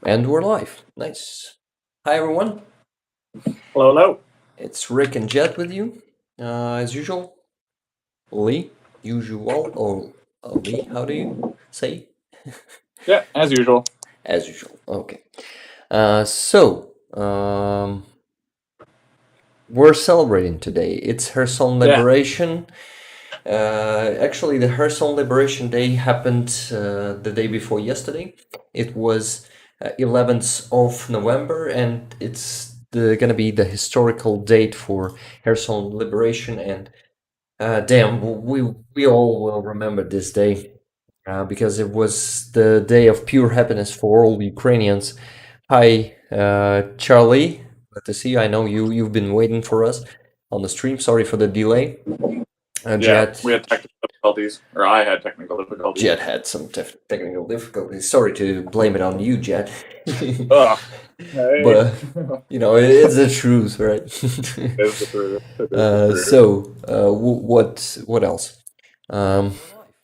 And we're live. Nice. Hi, everyone. Hello, hello. It's Rick and Jet with you, as usual. Lee, usual, or Lee, how do you say? Yeah, as usual. As usual. Okay. So, we're celebrating today. It's Kherson Yeah, Liberation. Actually, the Kherson Liberation Day happened the day before yesterday. It was 11th of November, and it's gonna be the historical date for Kherson Liberation. And damn, we all will remember this day because it was the day of pure happiness for all Ukrainians. Hi, Charlie. Good to see you. I know you've been waiting for us on the stream. Sorry for the delay. yeah. Jet. We had technical difficulties, or I had technical difficulties. Jet had some technical difficulties. Sorry to blame it on you, Jet. Ugh. Hey. But it's the truth, right? It is the truth. It is the truth. What else? Um,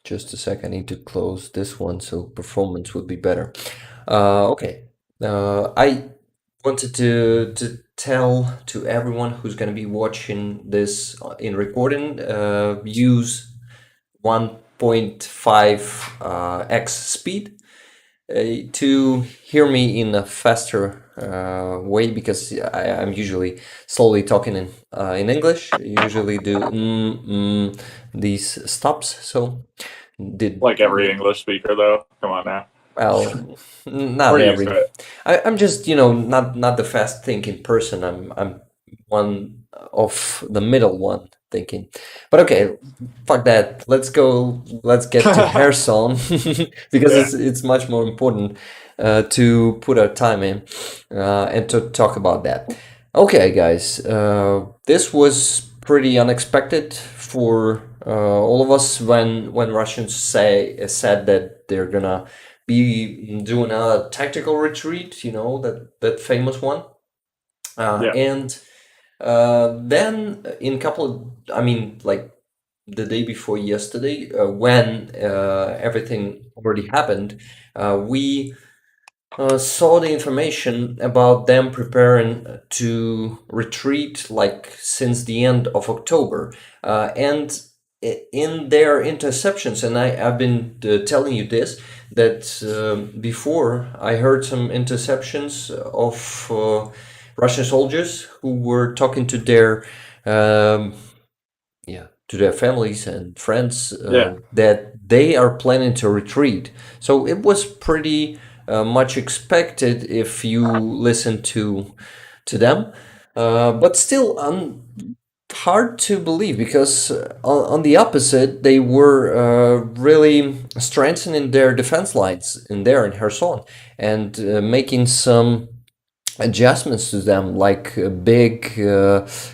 just a sec. I need to close this one so performance would be better. Okay. I wanted to tell to everyone who's going to be watching this in recording, use 1.5 x speed to hear me in a faster way because I'm usually slowly talking in English. I usually do these stops. So did Like every English speaker, though. Come on now. well, not We're used every. to it. I'm just not the fast thinking person. I'm one of the middle one thinking. But okay, fuck that. Let's go. Let's get to Kherson because Yeah. it's much more important to put our time in and to talk about that. Okay, guys. This was pretty unexpected for all of us when Russians said that they're gonna be doing a tactical retreat. You know that famous one. Yeah. And then in couple of, I mean, like the day before yesterday, when everything already happened, we saw the information about them preparing to retreat like since the end of October. And in their interceptions, and I've been telling you this, that before I heard some interceptions of Russian soldiers who were talking to their um, yeah, to their families and friends Yeah. that they are planning to retreat. So it was pretty much expected if you listen to them, but still hard to believe because on the opposite, they were really strengthening their defense lines in there in Kherson and making some adjustments to them, like big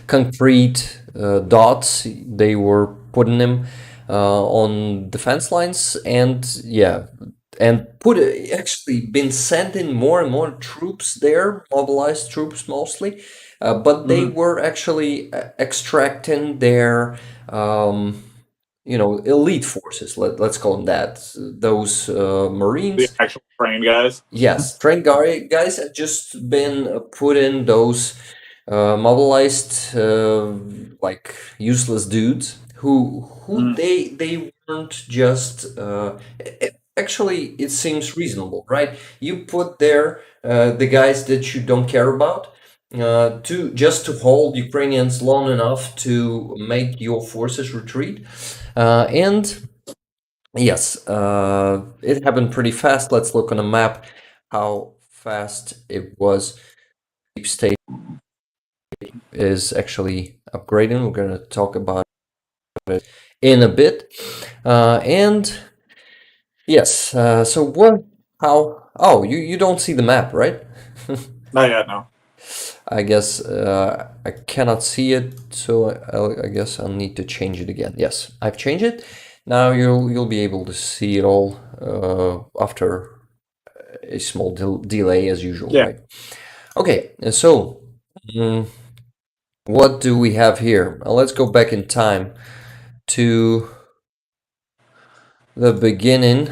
concrete dots. They were putting them on defense lines, and yeah, and put actually been sending more and more troops there, mobilized troops mostly, but they Hmm. were actually extracting their elite forces. Let's call them that. Those The Marines. actual train guys. Yes, trained guys have just been put in those mobilized like useless dudes who Mm. they weren't just actually it seems reasonable, right? You put there the guys that you don't care about to just to hold Ukrainians long enough to make your forces retreat, and yes, it happened pretty fast. Let's look on a map how fast it was. Deep State is actually upgrading. We're going to talk about it in a bit. And yes, so what? How? Oh, you don't see the map, right? Not yet, no. I guess I cannot see it, so I guess I'll need to change it again. Yes, I've changed it. Now you'll be able to see it all after a small delay as usual, Yeah. right? Okay, so mm, what do we have here? Let's go back in time to the beginning.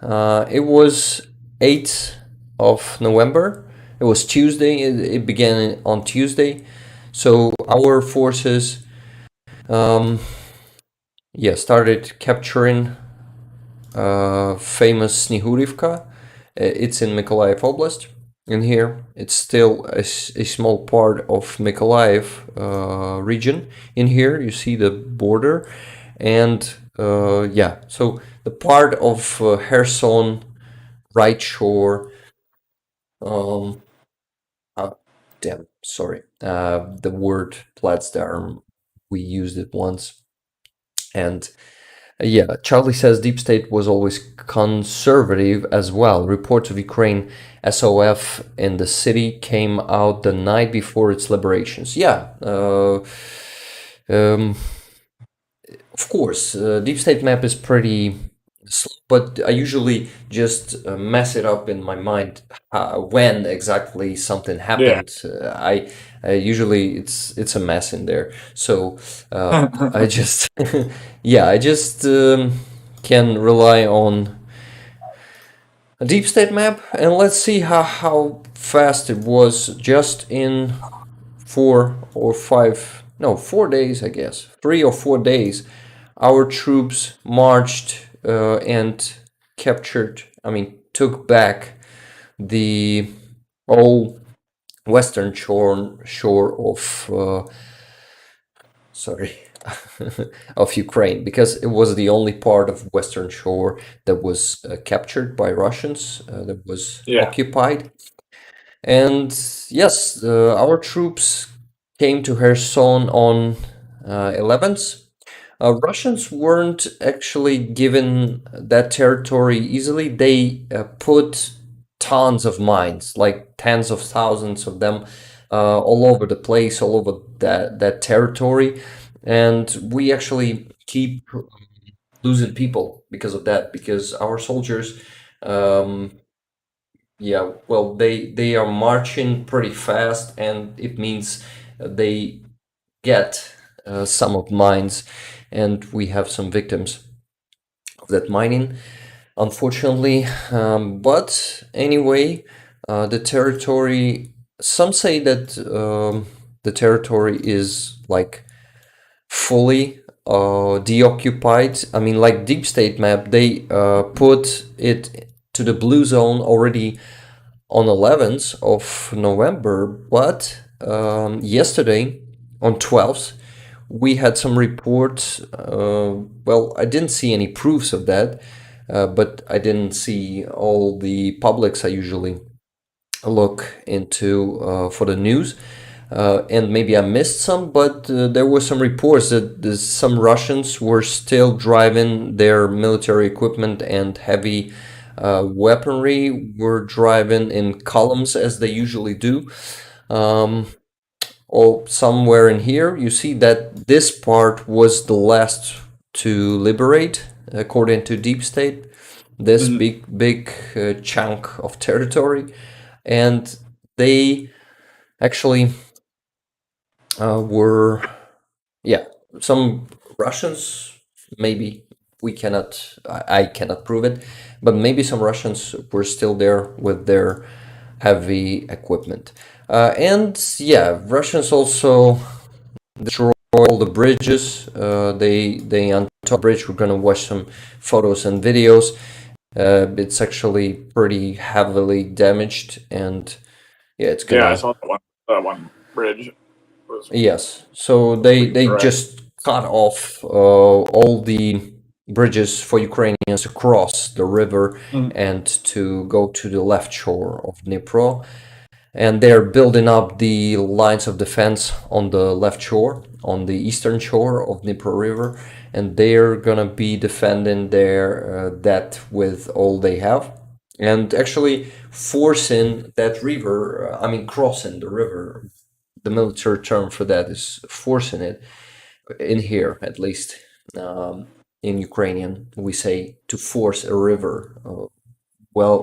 It was 8th of November. It was Tuesday. It began on Tuesday. So our forces, um, yeah, started capturing famous Snihurivka. It's in Mykolaiv Oblast. In here, it's still a small part of Mykolaiv region. In here, you see the border, and yeah, so the part of Kherson right shore. Um, uh, Damn, sorry. The word Platzdarm, we used it once, and yeah, Charlie says deep state was always conservative as well. Reports of Ukraine SOF in the city came out the night before its liberations. Yeah, um, of course, deep state map is pretty slow, but I usually just mess it up in my mind when exactly something Yeah. happened. I usually it's a mess in there, so I just yeah, I just can rely on a deep state map, and let's see how fast it was just in 4 or 5, no, 4 days, I guess, 3 or 4 days. Our troops marched and captured, I mean, took back the whole western shore of, sorry, of Ukraine, because it was the only part of western shore that was captured by Russians, that was Yeah. occupied. And yes, our troops came to Kherson on 11th. Russians weren't actually given that territory easily. They put tons of mines, like tens of thousands of them, all over the place, all over that territory, and we actually keep losing people because of that. Because our soldiers, um, yeah, well, they are marching pretty fast, and it means they get some of mines, and we have some victims of that mining, unfortunately. But anyway, the territory. Some say that the territory is like fully deoccupied. I mean, like deep state map, they put it to the blue zone already on 11th of November, but yesterday on 12th, we had some reports. Well, I didn't see any proofs of that, but I didn't see all the publics I usually look into for the news. And maybe I missed some, but there were some reports that some Russians were still driving their military equipment and heavy weaponry, were driving in columns as they usually do. Um, or somewhere in here, you see that this part was the last to liberate, according to Deep State. This Mhm. big chunk of territory, and they actually were, yeah, some Russians, maybe we cannot, I cannot prove it, but maybe some Russians were still there with their heavy equipment. And yeah, Russians also destroy all the bridges. They on top bridge. We're gonna watch some photos and videos. It's actually pretty heavily damaged, and yeah, it's Yeah, I gonna. saw that one bridge was Yes, so they completely wrecked. just cut off all the bridges for Ukrainians to cross the river Mhm. and to go to the left shore of Dnipro. And they're building up the lines of defense on the left shore, on the eastern shore of Dnipro River, and they're gonna be defending their that with all they have, and actually forcing that river. I mean, crossing the river. The military term for that is forcing it. In here, at least, um, in Ukrainian, we say to force a river. Well,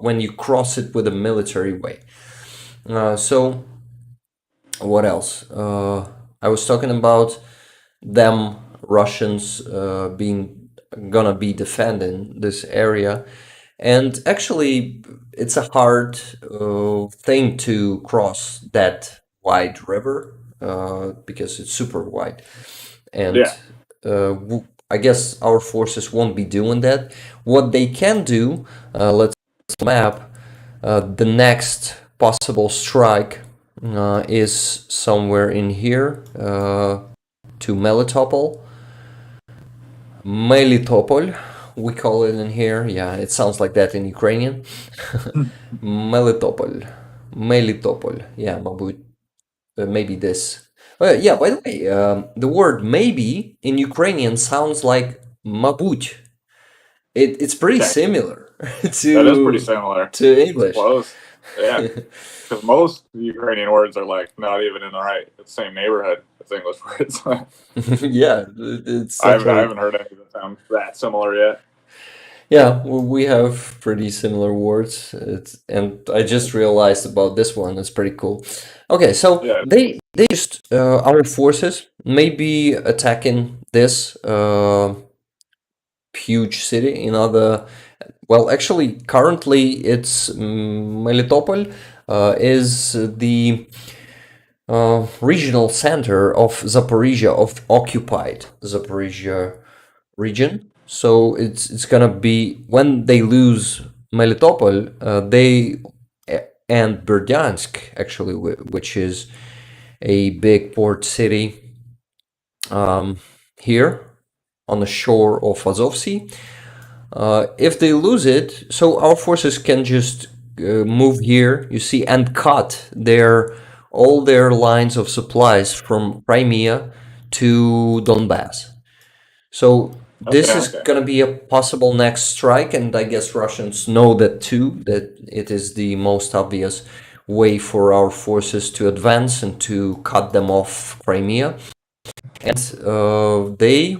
when you cross it with a military way. So what else? I was talking about them Russians being gonna be defending this area, And actually, it's a hard thing to cross that wide river because it's super wide. And Yeah. I guess our forces won't be doing that. What they can do, let's map, the next possible strike is somewhere in here to Melitopol. Melitopol, we call it in here. Yeah, it sounds like that in Ukrainian. Melitopol. Melitopol. Yeah, мабуть, maybe this. Yeah, by the way, the word maybe in Ukrainian sounds like mabуть. It's pretty Okay. similar That is pretty to similar. It's English. close. Yeah. Because most Ukrainian words are like not even in the right same neighborhood as English words. Yeah, it's I actually haven't heard any that sound that similar yet. yeah. We have pretty similar words. And I just realized about this one. It's pretty cool. Okay, so Yeah. they just our forces may be attacking this huge city in other. Well, actually, currently it's Melitopol is the regional center of Zaporizhia, of occupied Zaporizhia region. So it's gonna be when they lose Melitopol, they and Berdyansk actually, which is a big port city here on the shore of Azov Sea. If they lose it, so our forces can just move here, you see, and cut their all their lines of supplies from Crimea to Donbass. So this Okay. is going to be a possible next strike, and I guess Russians know that too, that it is the most obvious way for our forces to advance and to cut them off Crimea. And they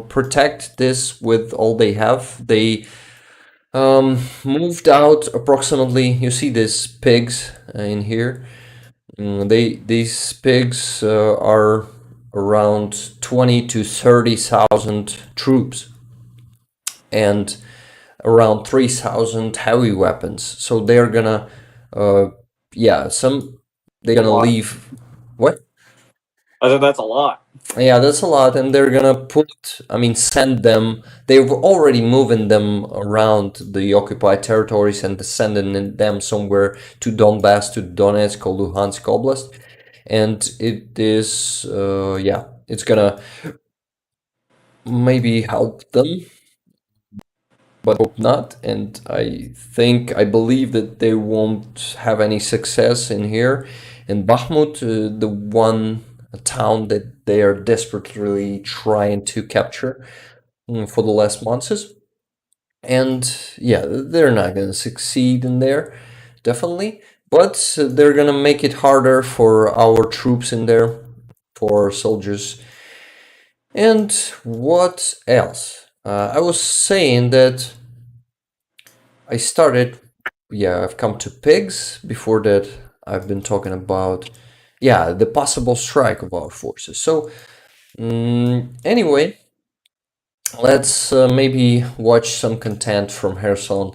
protect this with all they have. They moved out approximately. You see these pigs in here. These pigs are around 20 to 30,000 troops and around 3,000 heavy weapons. So they're gonna, uh, yeah, some they're A gonna lot. leave. What? I said that's a lot. Yeah, that's a lot, and they're gonna send them. They're already moving them around the occupied territories and sending them somewhere to Donbass, to Donetsk or Luhansk Oblast, and it is, yeah, it's gonna maybe help them, but hope not. And I believe that they won't have any success in here. In Bakhmut, the one town that they are desperately trying to capture for the last months. And yeah, they're not going to succeed in there, definitely. But they're going to make it harder for our troops in there, for our soldiers. And what else? I was saying that I started, yeah, I've come to pigs. Before that, I've been talking about, yeah, the possible strike of our forces. So, anyway, let's maybe watch some content from Kherson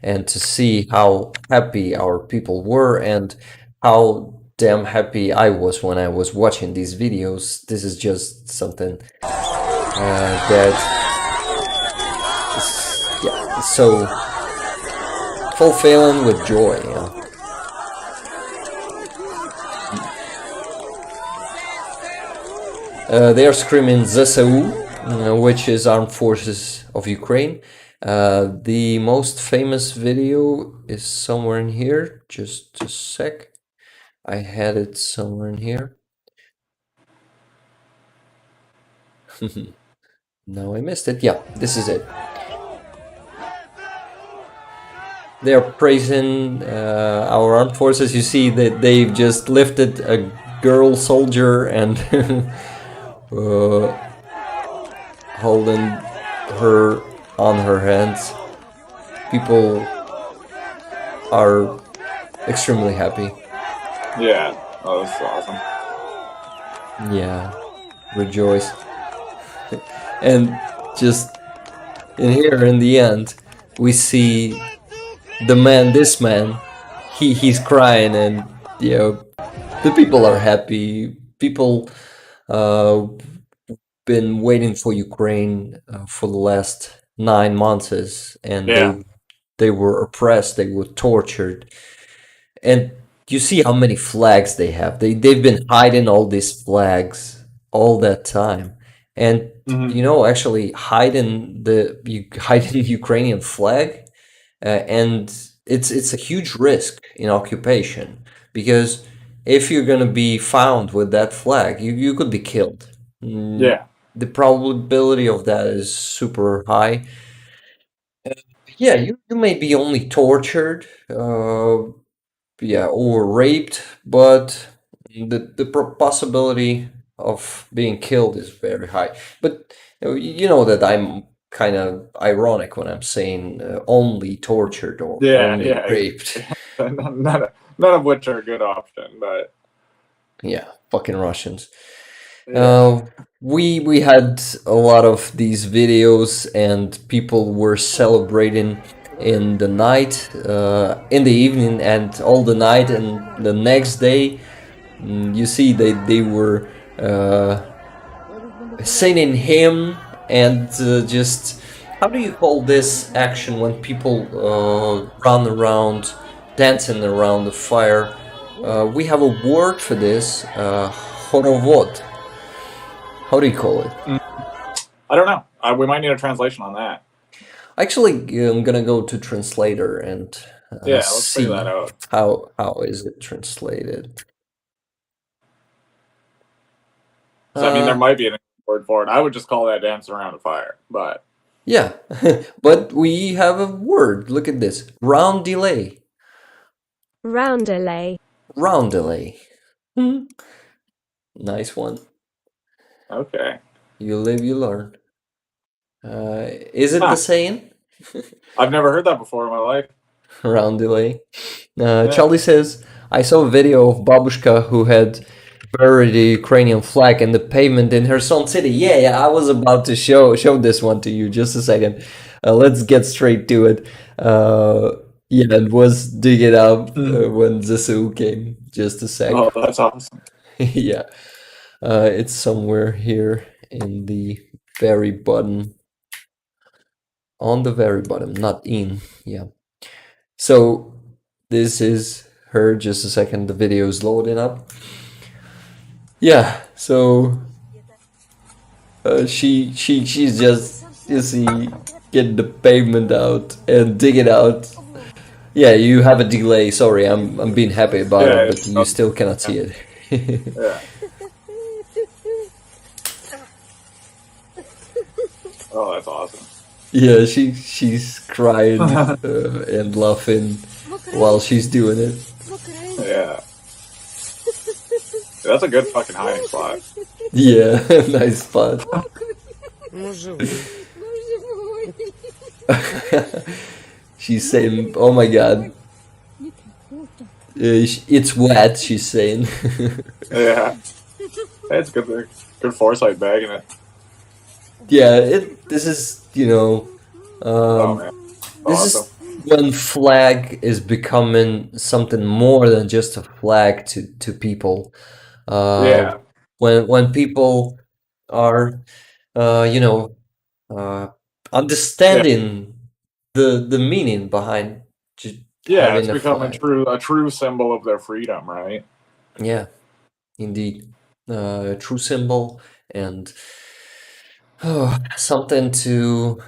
and to see how happy our people were and how damn happy I was when I was watching these videos. This is just something that is, yeah, so fulfilling with joy. Yeah. They are screaming ZSU, which is Armed Forces of Ukraine. The most famous video is somewhere in here. Just a sec. I had it somewhere in here. Now I missed it. Yeah, this is it. They are praising our armed forces. You see that they've just lifted a girl soldier and holding her on her hands. People are extremely happy. Yeah. Oh, that's awesome. Yeah, rejoice. And just in here, in the end, we see the man, this man, he's crying, and the people are happy. People uh, been waiting for Ukraine for the last 9 months, and Yeah. they were oppressed, they were tortured, and you see how many flags they have. They've been hiding all these flags all that time, and Hmm. actually hiding Ukrainian flag, and it's a huge risk in occupation because if you're gonna be found with that flag, you could be killed. Mm, Yeah. the probability of that is super high. Yeah, you may be only tortured, yeah, or raped, but the possibility of being killed is very high. But you know that I'm kind of ironic when I'm saying only tortured or Yeah. only Yeah. raped. None of which are a good option, but Yeah, fucking Russians. yeah. Uh, we had a lot of these videos, and people were celebrating in the night, in the evening, and all the night, and the next day. You see, they were singing hymn and just how do you call this action when people run around, dancing around the fire? We have a word for this, horovod. How do you call it? Mm, I don't know. We might need a translation on that. Actually, I'm gonna go to translator and Yeah. Let's figure that see out. how is it translated. Because I mean, there Uh, might be an word for it. I would just call that dance around a fire. But yeah, but we have a word. Look at this, round delay. Roundelay. Roundelay. Hmm. Nice one. okay. You live, you learn. Is it the Huh. saying? I've never heard that before in my life. Roundelay. Yeah. Charlie says, I saw a video of Babushka who had buried the Ukrainian flag in the pavement in Kherson city. Yeah, yeah, I was about to show this one to you. Just a second. Let's get straight to it. Yeah, it was dig it up Mm. when Zsu came. Just a sec. Oh, that's awesome. Yeah. It's somewhere here in the very bottom, on the very bottom, not in. Yeah. So this is her. Just a second. The video is loading up. Yeah. So she's just you see get the pavement out and dig it out. Yeah, you have a delay. Sorry, I'm being happy about it, Yeah. but you still cannot see it. Yeah. Oh, that's awesome. Yeah, she's crying and laughing while she's doing it. Yeah. That's a good fucking hiding spot. Yeah, nice spot. She's saying, "Oh my god, it's wet." She's saying, Yeah. It's good foresight bagging it. "Yeah, This is Oh man. this Awesome. is when flag is becoming something more than just a flag to people. Uh, Yeah. when people are, uh, you know, uh, Yeah. understanding the meaning behind just Yeah, it's having a become flag. a true symbol of their freedom, right? Yeah, indeed, a true symbol and something to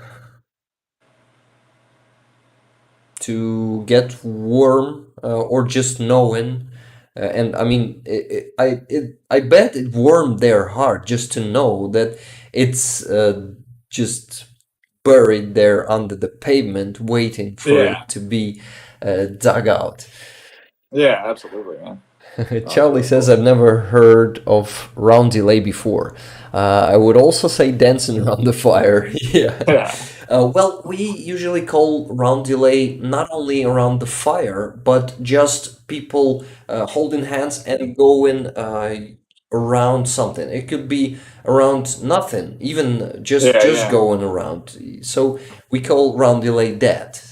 get warm or just knowing. And I mean, I bet it warmed their heart just to know that it's just buried there under the pavement, waiting for Yeah. it to be dug out. Yeah, absolutely, man. That's Charlie really says, cool. I've never heard of round delay before. I would also say dancing around the fire. Yeah. Yeah. Well, we usually call round delay not only around the fire, but just people holding hands and going around something. It could be around nothing, even Yeah, just yeah. going around. So we call round delay that,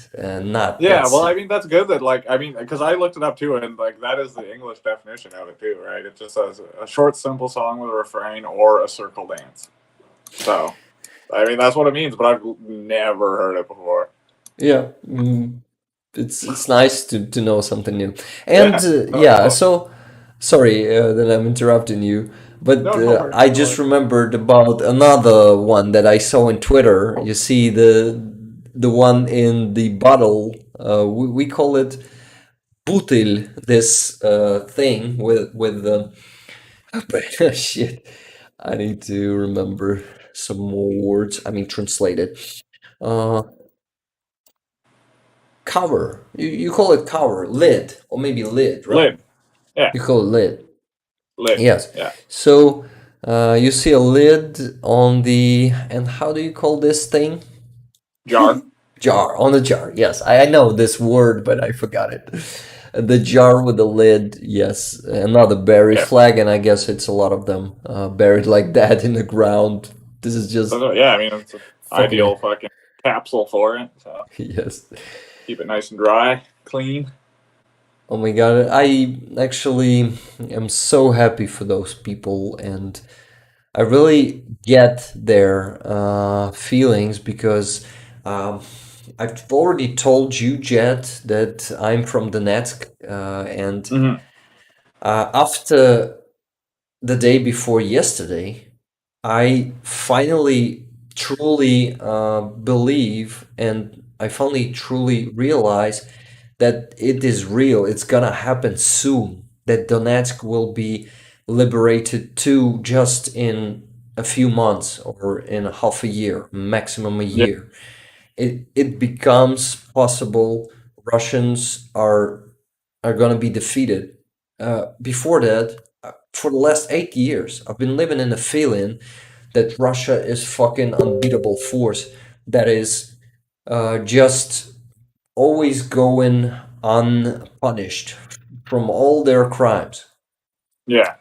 not Yeah, well, that's. I mean that's good that like I mean because I looked it up too and like that is the English definition of it too, right? It just says a short, simple song with a refrain or a circle dance. So I mean that's what it means, but I've never heard it before. Yeah, it's nice to know something new. And Yeah, no, yeah, totally. so sorry that I'm interrupting you, but No, no worries, I no just worries. remembered about another one that I saw in Twitter. You see the one in the bottle. We call it butil. This thing with shit. I need to remember some more words. I mean, translated. Uh, Cover. You call it cover, lid, or maybe lid, right? Lid. Yeah, You call it lid. lid. Yes. Yeah, So you see a lid on the, and how do you call this thing? jar. Jar, on the jar. Yes, I know this word, but I forgot it. The jar with the lid, yes. Another buried Yeah. flag, and I guess it's a lot of them buried like that in the ground. This is just Yeah, I mean it's an fucking, ideal fucking capsule for it. So yes. keep it nice and dry, clean. Oh my God, I actually am so happy for those people, and I really get their feelings because I've already told you, Jet, that I'm from Donetsk, and Hmm. after the day before yesterday, I finally truly believe and I finally truly realize that it is real. It's gonna happen soon. That Donetsk will be liberated too, just in a few months or in a half a year, maximum a Yeah, year. It becomes possible. Russians are gonna be defeated. Before that, for the last 8 years, I've been living in the feeling that Russia is fucking unbeatable force that is just always going unpunished from all their crimes. yeah,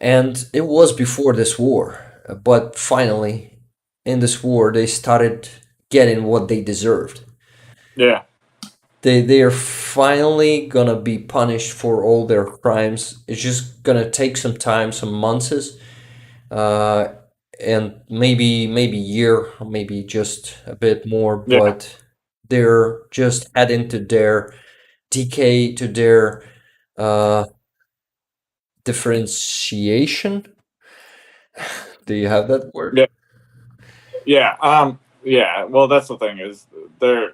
And it was before this war, but finally, in this war, they started getting what they deserved. yeah, They are finally gonna be punished for all their crimes. It's just gonna take some time, some months, uh, and maybe year, maybe just a bit more. yeah, But they're just heading to their decay, to their uh, differentiation. Do you have that word? yeah, yeah. Yeah. Well, that's the thing is they're.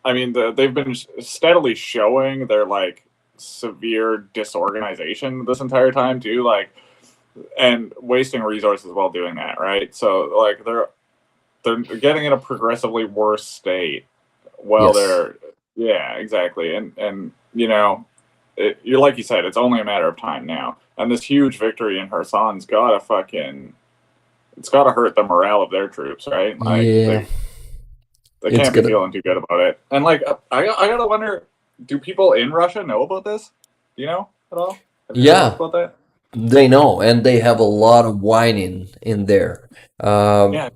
I mean, they've been steadily showing their like severe disorganization this entire time too, like, and wasting resources while doing that, right? So like they're getting in a progressively worse state while Yes. they're yeah exactly and you know you're like you said it's only a matter of time now and this huge victory in Kherson's gotta fucking it's gotta hurt the morale of their troops, right? Like Yeah. they It's can't be gonna. feeling too good about it and like I gotta wonder, do people in Russia know about this? Do you know at all? Have you ever looked Yeah, about that? they know, and they have a lot of whining in there. Um, Yeah,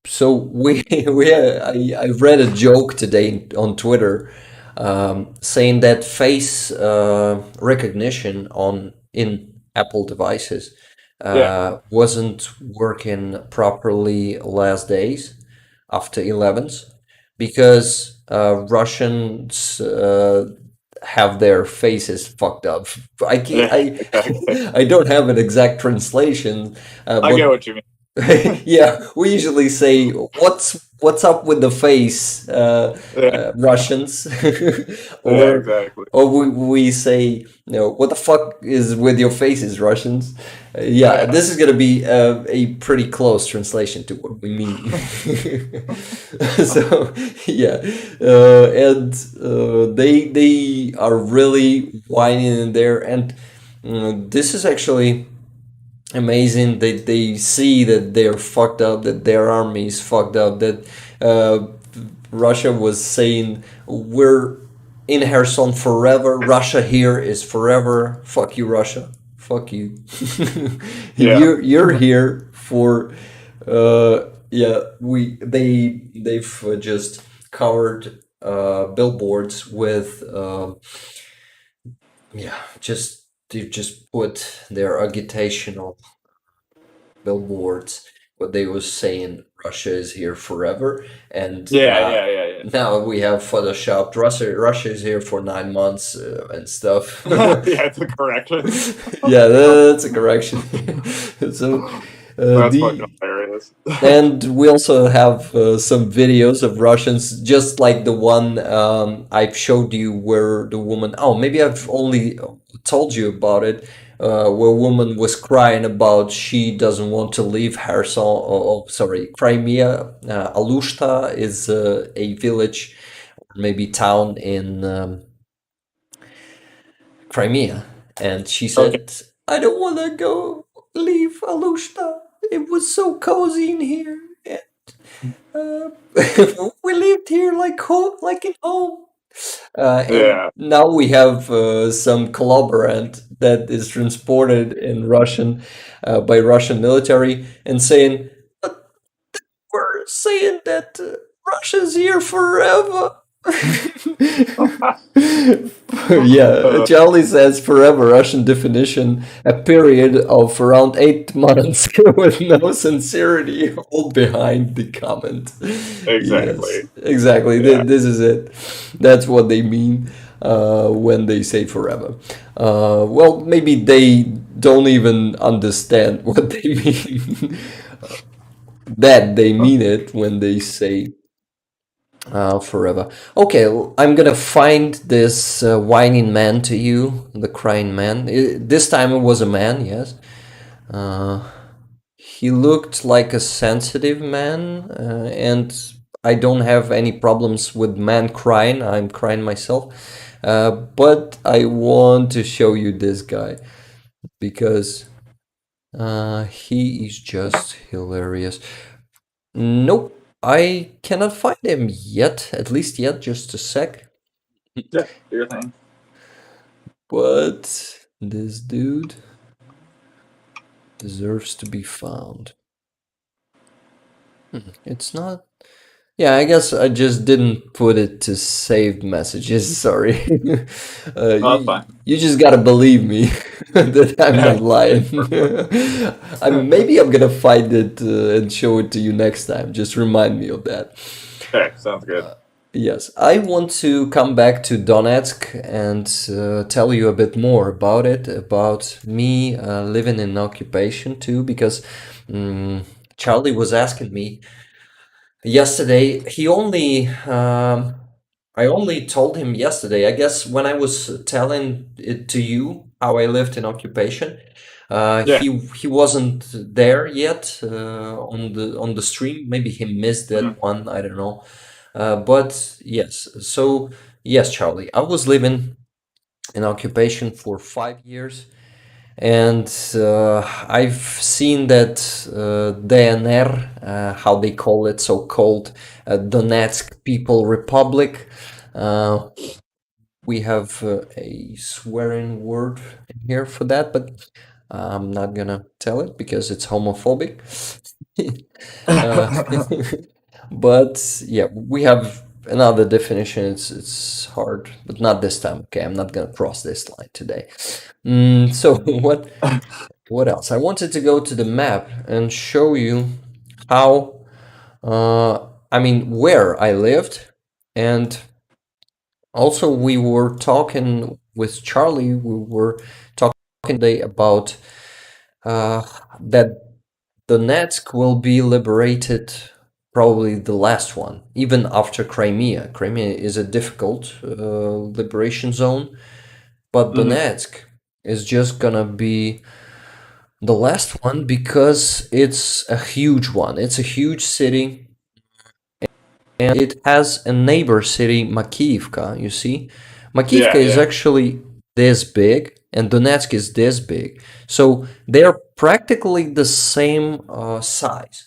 So I read a joke today on Twitter, saying that face recognition on in Apple devices yeah, wasn't working properly last days after 11s because Russians have their faces fucked up. I can't, yeah, exactly. I don't have an exact translation, I get but what you mean. yeah, we usually say what's up with the face, Yeah, Russians, yeah, or exactly. we say what the fuck is with your faces, Russians? Yeah, Yeah, this is gonna be a pretty close translation to what we mean. So yeah, and they are really whining in there, and this is actually amazing that they see that they're fucked up, that their army is fucked up, that uh, Russia was saying, we're in Kherson forever, Russia here is forever, fuck you, Russia. fuck you. Yeah. You're here for yeah, they've just covered billboards with yeah, just they've just put their agitational billboards what they was saying Russia is here forever, and Yeah, yeah, yeah, now we have photoshopped Russia is here for 9 months and stuff. yeah. Yeah, it's a correction. Yeah, that's a correction. So That's fucking the hilarious. and we also have some videos of Russians, just like the one I showed you, where the woman. Oh, maybe I've only told you about it. Where a woman was crying about she doesn't want to leave Kherson. Sorry, Crimea. Alushta is a village, or maybe town in Crimea, and she Okay. said, "I don't want to go leave Alushta. It was so cozy in here." Uh, we lived here like home, like in home. And Yeah. now we have some collaborant that is transported in Russian by Russian military and saying, "But we're saying that Russia's here forever." Yeah, Uh, Charlie says forever Russian definition, a period of around 8 months with no sincerity, all behind the comment. Yes, exactly. exactly. Yeah. This is it. That's what they mean when they say forever. Well, maybe they don't even understand what they mean. That they mean it when they say forever. Okay, I'm gonna find this whining man to you, the crying man. This time it was a man, yes. Uh, he looked like a sensitive man, and I don't have any problems with man crying. I'm crying myself. But I want to show you this guy because he is just hilarious. Nope, I cannot find him yet, at least yet, just a sec. Yeah. Do your thing. But this dude deserves to be found. It's not. Yeah, I guess I just didn't put it to saved messages. Sorry. Oh, that's fine. You just gotta believe me that I'm Yeah. not lying. Perfect. I mean, maybe I'm gonna find it and show it to you next time. Just remind me of that. Okay, sounds good. Yes, I want to come back to Donetsk and tell you a bit more about it, about me living in occupation too, because Charlie was asking me yesterday. I only told him yesterday, I guess, when I was telling it to you how I lived in occupation. Yeah. He wasn't there yet on the stream. Maybe he missed that Mhm. one. I don't know. But yes, so yes, Charlie, I was living in occupation for 5 years, and I've seen that DNR, how they call it, so called Donetsk People Republic. Uh, we have a swearing word in here for that, but I'm not gonna tell it because it's homophobic. uh, but yeah, we have another definition. It's hard, but not this time. Okay, I'm not gonna cross this line today. So what else? I wanted to go to the map and show you how I mean where I lived, and also we were talking with Charlie. We were talking today about uh, that Donetsk will be liberated, probably the last one, even after Crimea. Crimea is a difficult liberation zone, but Mhm. Donetsk is just gonna be the last one because it's a huge one. It's a huge city, and it has a neighbor city, Makivka, you see. Makivka Yeah, is yeah. actually this big, and Donetsk is this big. So they're practically the same size,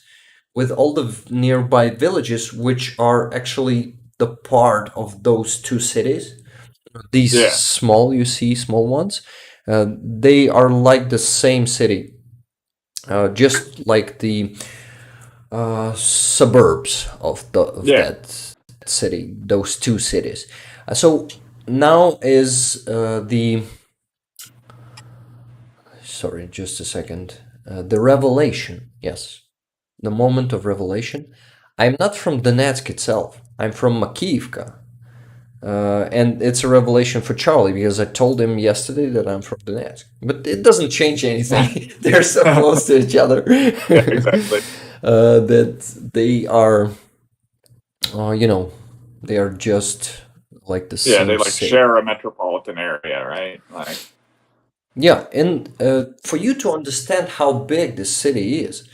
with all the nearby villages, which are actually the part of those two cities. These Yeah. small, you see, small ones. They are like the same city, just like the suburbs of Yeah. that city, those two cities. So now is the sorry, just a second. The revelation, yes, the moment of revelation. I'm not from Donetsk itself. I'm from Makivka. And it's a revelation for Charlie because I told him yesterday that I'm from Donetsk. But it doesn't change anything. They're so close to each other Yeah, exactly. that they are, you know, they are just like the Yeah, they same like city. share a metropolitan area, right? Like, Yeah, and for you to understand how big this city is,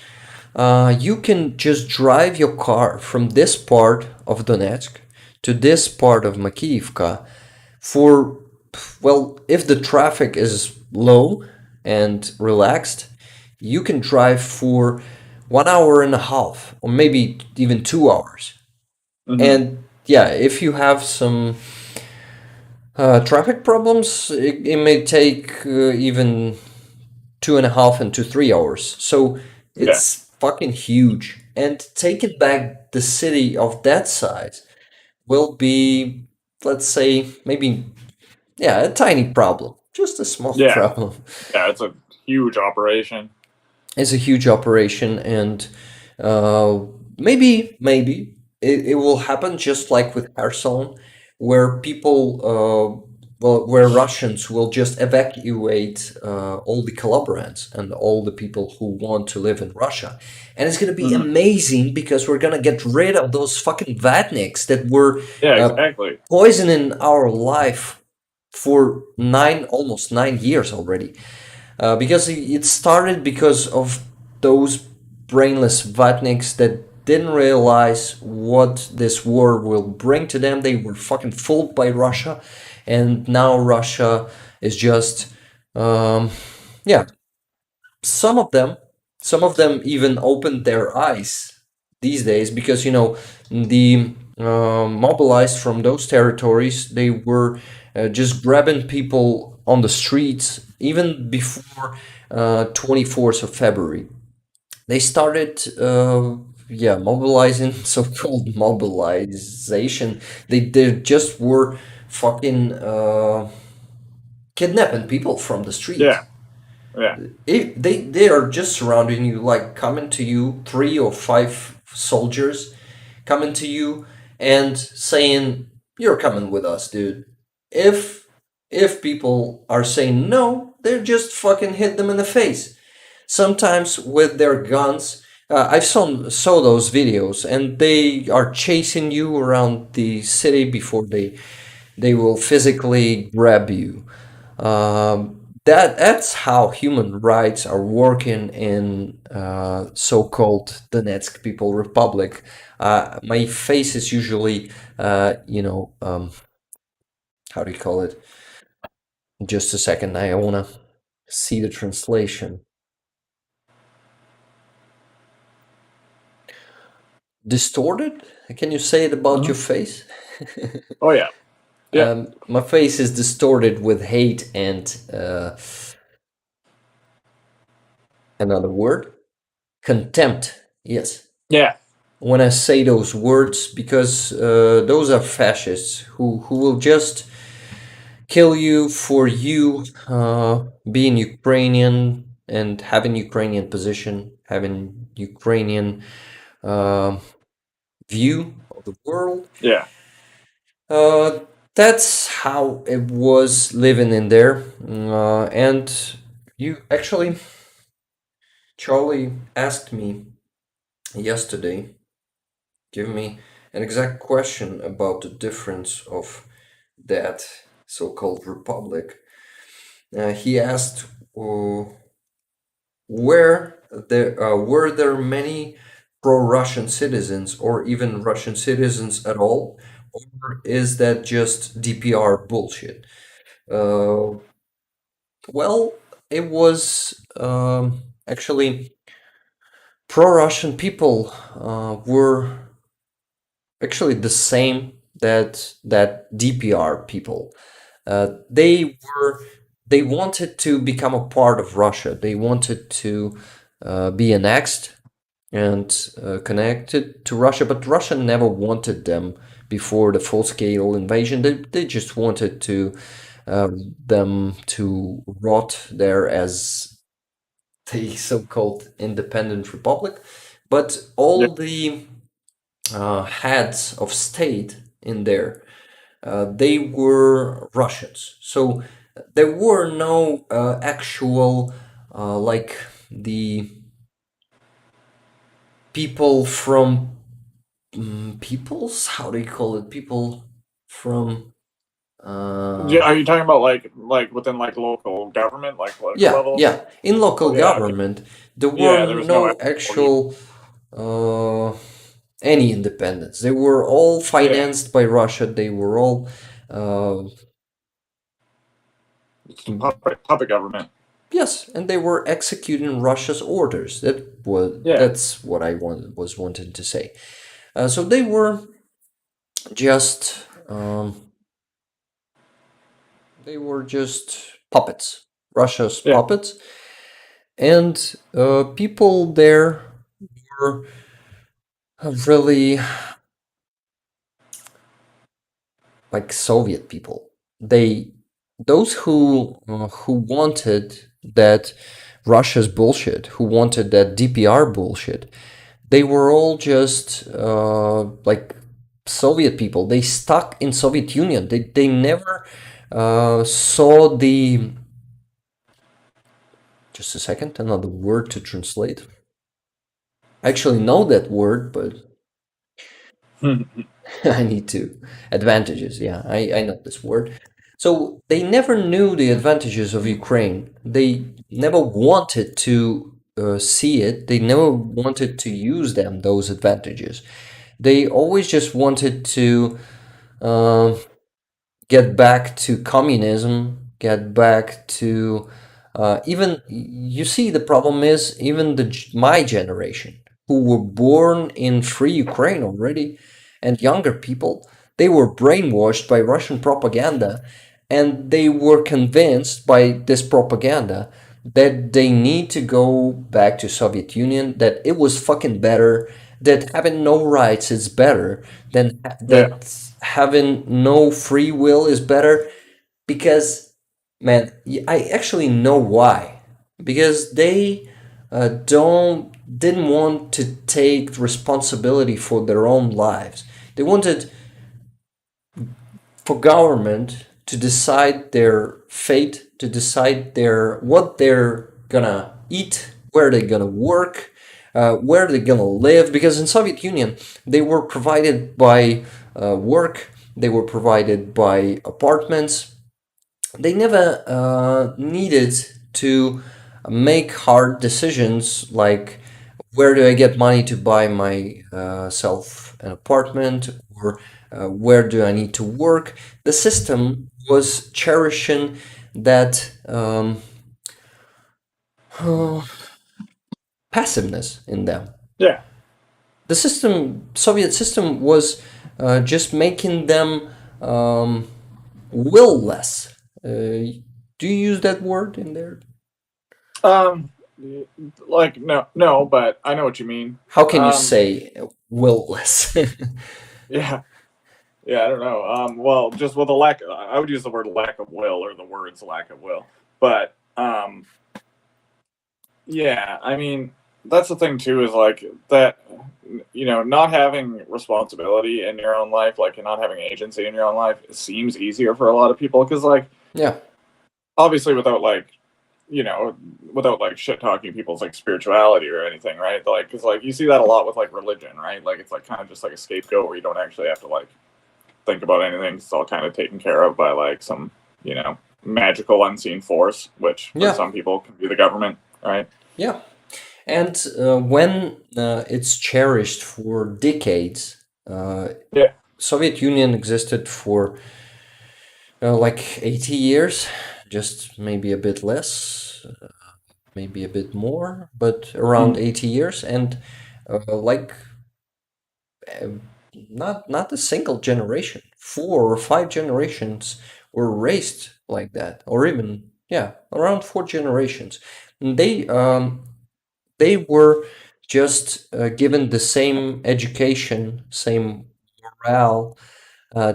you can just drive your car from this part of Donetsk to this part of Makivka for, well, if the traffic is low and relaxed, you can drive for 1 hour and a half, or maybe even 2 hours. hmm And yeah, if you have some traffic problems, it may take even 2.5 and to 3 hours. So yeah, it's fucking huge. And taking back the city of that size will be, let's say, maybe, yeah, a tiny problem. Just a small yeah, problem. yeah. It's a huge operation. It's a huge operation, and uh, maybe it will happen just like with Kherson, where people, well, where Russians will just evacuate all the collaborants and all the people who want to live in Russia, and it's gonna be hmm amazing because we're gonna get rid of those fucking vatniks that were Yeah, uh, exactly. poisoning our life for almost 9 years already, because it started because of those brainless Vatniks that didn't realize what this war will bring to them. They were fucking fooled by Russia, and now Russia is just, um, yeah, some of them some of them even opened their eyes these days because the mobilized from those territories, they were just grabbing people on the streets even before 24th of February. They started yeah, mobilizing, so-called mobilization. They just were fucking kidnapping people from the street. Yeah, yeah, They are just surrounding you, like coming to you, 3 or 5 soldiers coming to you and saying, "You're coming with us, dude." If if people are saying no, they're just fucking hit them in the face. Sometimes with their guns. I've saw those videos, and they are chasing you around the city before they will physically grab you. That's how human rights are working in so-called Donetsk People Republic. My face is usually, how do you call it? Just a second, I wanna see the translation. Distorted? Can you say it about hmm your face? oh yeah, yeah, My face is distorted with hate and another word, contempt. Yes. yeah, When I say those words, because those are fascists who will just kill you for you being Ukrainian and having Ukrainian position, having Ukrainian uh, view of the world. yeah. Uh, that's how it was living in there. And you actually, Charlie asked me yesterday, give me an exact question about the difference of that so-called republic. He asked, were there many pro-Russian citizens or even Russian citizens at all, or is that just DPR bullshit? Uh, well, it was actually pro-Russian people were actually the same that DPR people. They were they wanted to become a part of Russia. They wanted to be annexed and connected to Russia, but Russia never wanted them before the full-scale invasion. They just wanted to them to rot there as the so-called independent republic. But Yeah. all the heads of state in there, they were Russians. So there were no actual like the people from peoples. How do you call it? People from Yeah, uh, are you talking about like within like local government, like political yeah, levels? yeah. In Oh local yeah, government, there were yeah. There was no no actual. actual uh, any independence. They were all Yeah, financed by Russia. They were all uh, puppet government. yes, and they were executing Russia's orders. Yeah, That's what I was wanting to say. So they were just puppets, Russia's yeah, puppets, and people there were really like Soviet people. They those who wanted that Russia's bullshit, who wanted that DPR bullshit, they were all just like Soviet people. They stuck in Soviet Union. They never saw the just a second another word to translate. I actually know that word, but I need to. Advantages, yeah, I know this word. So they never knew the advantages of Ukraine. They never wanted to see it. They never wanted to use them, those advantages. They always just wanted to uh, get back to communism, get back to even you see the problem is even my generation who were born in free Ukraine already and younger people, they were brainwashed by Russian propaganda and they were convinced by this propaganda that they need to go back to Soviet Union, that it was fucking better, that having no rights is better than yeah, that having no free will is better because man, I actually know why. Because they don't didn't want to take responsibility for their own lives. They wanted for government to decide their fate, to decide their what they're gonna eat, where they're gonna work, where they're gonna live. Because in Soviet Union, they were provided by work, they were provided by apartments. They never needed to make hard decisions like where do I get money to buy myself an apartment or where do I need to work. The system was cherishing that passiveness in them. yeah. The Soviet system, was just making them will less. Do you use that word in there? Um, like no, no, but I know what you mean. How can you Um, say will less? yeah, yeah. I don't know. Well, just with a lack, I would use the word lack of will or the words lack of will. But yeah, I mean, that's the thing too is like that, not having responsibility in your own life, like not having agency in your own life, seems easier for a lot of people because, like, Yeah, obviously, you know, without like shit talking people's like spirituality or anything, right? Like, because like you see that a lot with like religion, right? Like, it's like kind of just like a scapegoat where you don't actually have to like think about anything. It's all kind of taken care of by like some, magical unseen force, which for yeah, some people can be the government, right? yeah. And when it's cherished for decades, Yeah. Soviet Union existed for like 80 years, just maybe a bit less, maybe a bit more, but around Mhm. 80 years, and like uh, not a single generation, 4 or 5 generations were raised like that, or even Yeah, around four generations. And they were just given the same education, same morale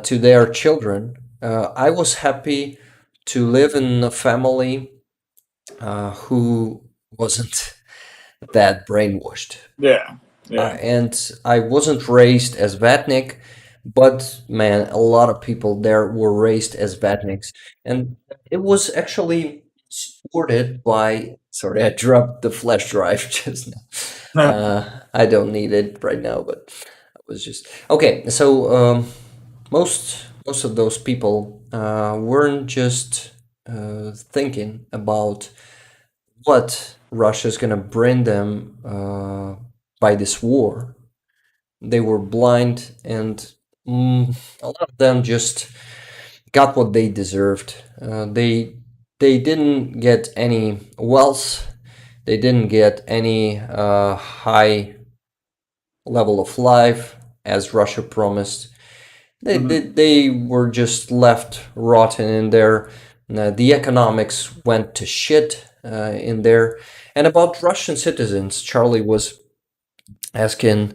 to their children. I was happy to live in a family who wasn't that brainwashed. Yeah, yeah. And I wasn't raised as Vatnik, but man, a lot of people there were raised as Vatniks. And it was actually supported by. Sorry, I dropped the flash drive just now. I don't need it right now, but I was just. Okay, so most of those people weren't just thinking about what Russia's gonna bring them by this war. They were blind, and a lot of them just got what they deserved. They didn't get any wealth. They didn't get any high level of life as Russia promised. Hmm. They were just left rotten in there. The economics went to shit in there. And about Russian citizens, Charlie was asking,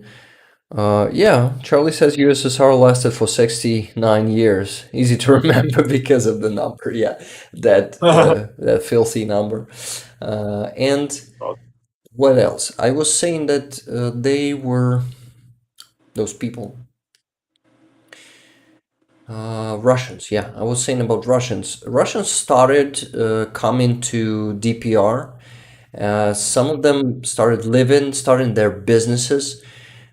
yeah, Charlie says USSR lasted for 69 years. Easy to remember because of the number, yeah, that filthy number. And what else? I was saying that they were, those people, Russians, yeah. I was saying about Russians. Russians started coming to DPR. Some of them started living, starting their businesses.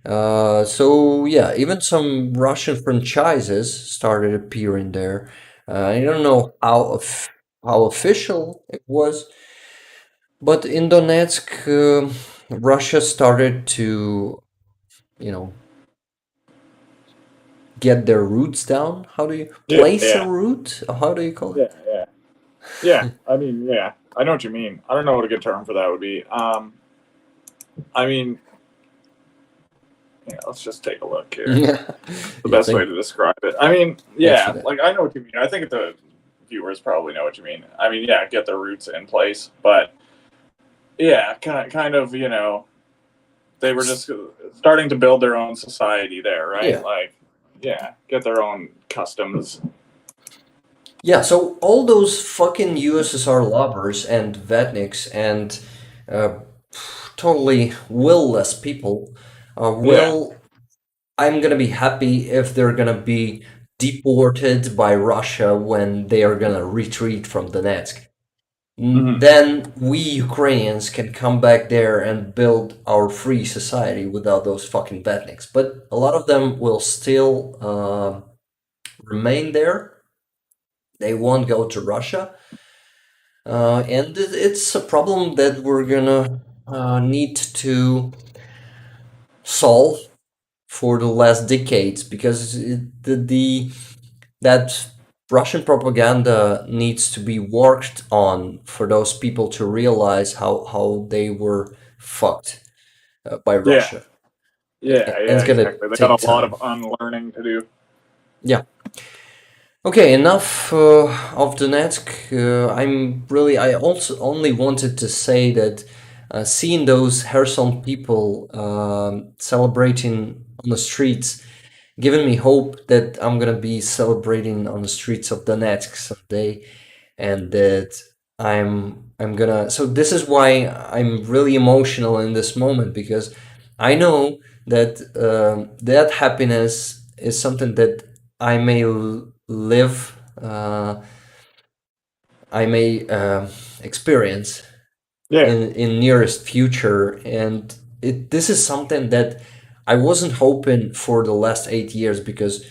So yeah, even some Russian franchises started appearing there. I don't know how official it was, but in Donetsk, Russia started to, you know, get their roots down. How do you Yeah, place a yeah, root? How do you call yeah, yeah, yeah. I mean, yeah, I know what you mean. I don't know what a good term for that would be. I mean, yeah, let's just take a look here. it? The You best way think? to describe it. I mean, Answer yeah, that. like I know what you mean. I think the viewers probably know what you mean. I mean, yeah, get their roots in place, but yeah, kind of, they were just starting to build their own society there, right? Yeah. Like, yeah, get their own customs. Yeah, so all those fucking USSR lovers and Vetniks and uh, totally will-less people Yeah. will. I'm gonna be happy if they're gonna be deported by Russia when they are gonna retreat from Donetsk. Hmm. Then we Ukrainians can come back there and build our free society without those fucking Vetniks. But a lot of them will still remain there. They won't go to Russia. And it's a problem that we're gonna need to solve for the last decades because the that Russian propaganda needs to be worked on for those people to realize how they were fucked by Yeah. Russia. Yeah. And Yeah. it's gonna Exactly. They got take a lot of time. unlearning to do. Yeah. Okay, enough of Donetsk. I also only wanted to say that seeing those Kherson people celebrating on the streets, giving me hope that I'm gonna be celebrating on the streets of Donetsk someday, and that I'm gonna. So this is why I'm really emotional in this moment because I know that that happiness is something that I may live, I may experience Yeah. in nearest future, and this is something that I wasn't hoping for the last 8 years because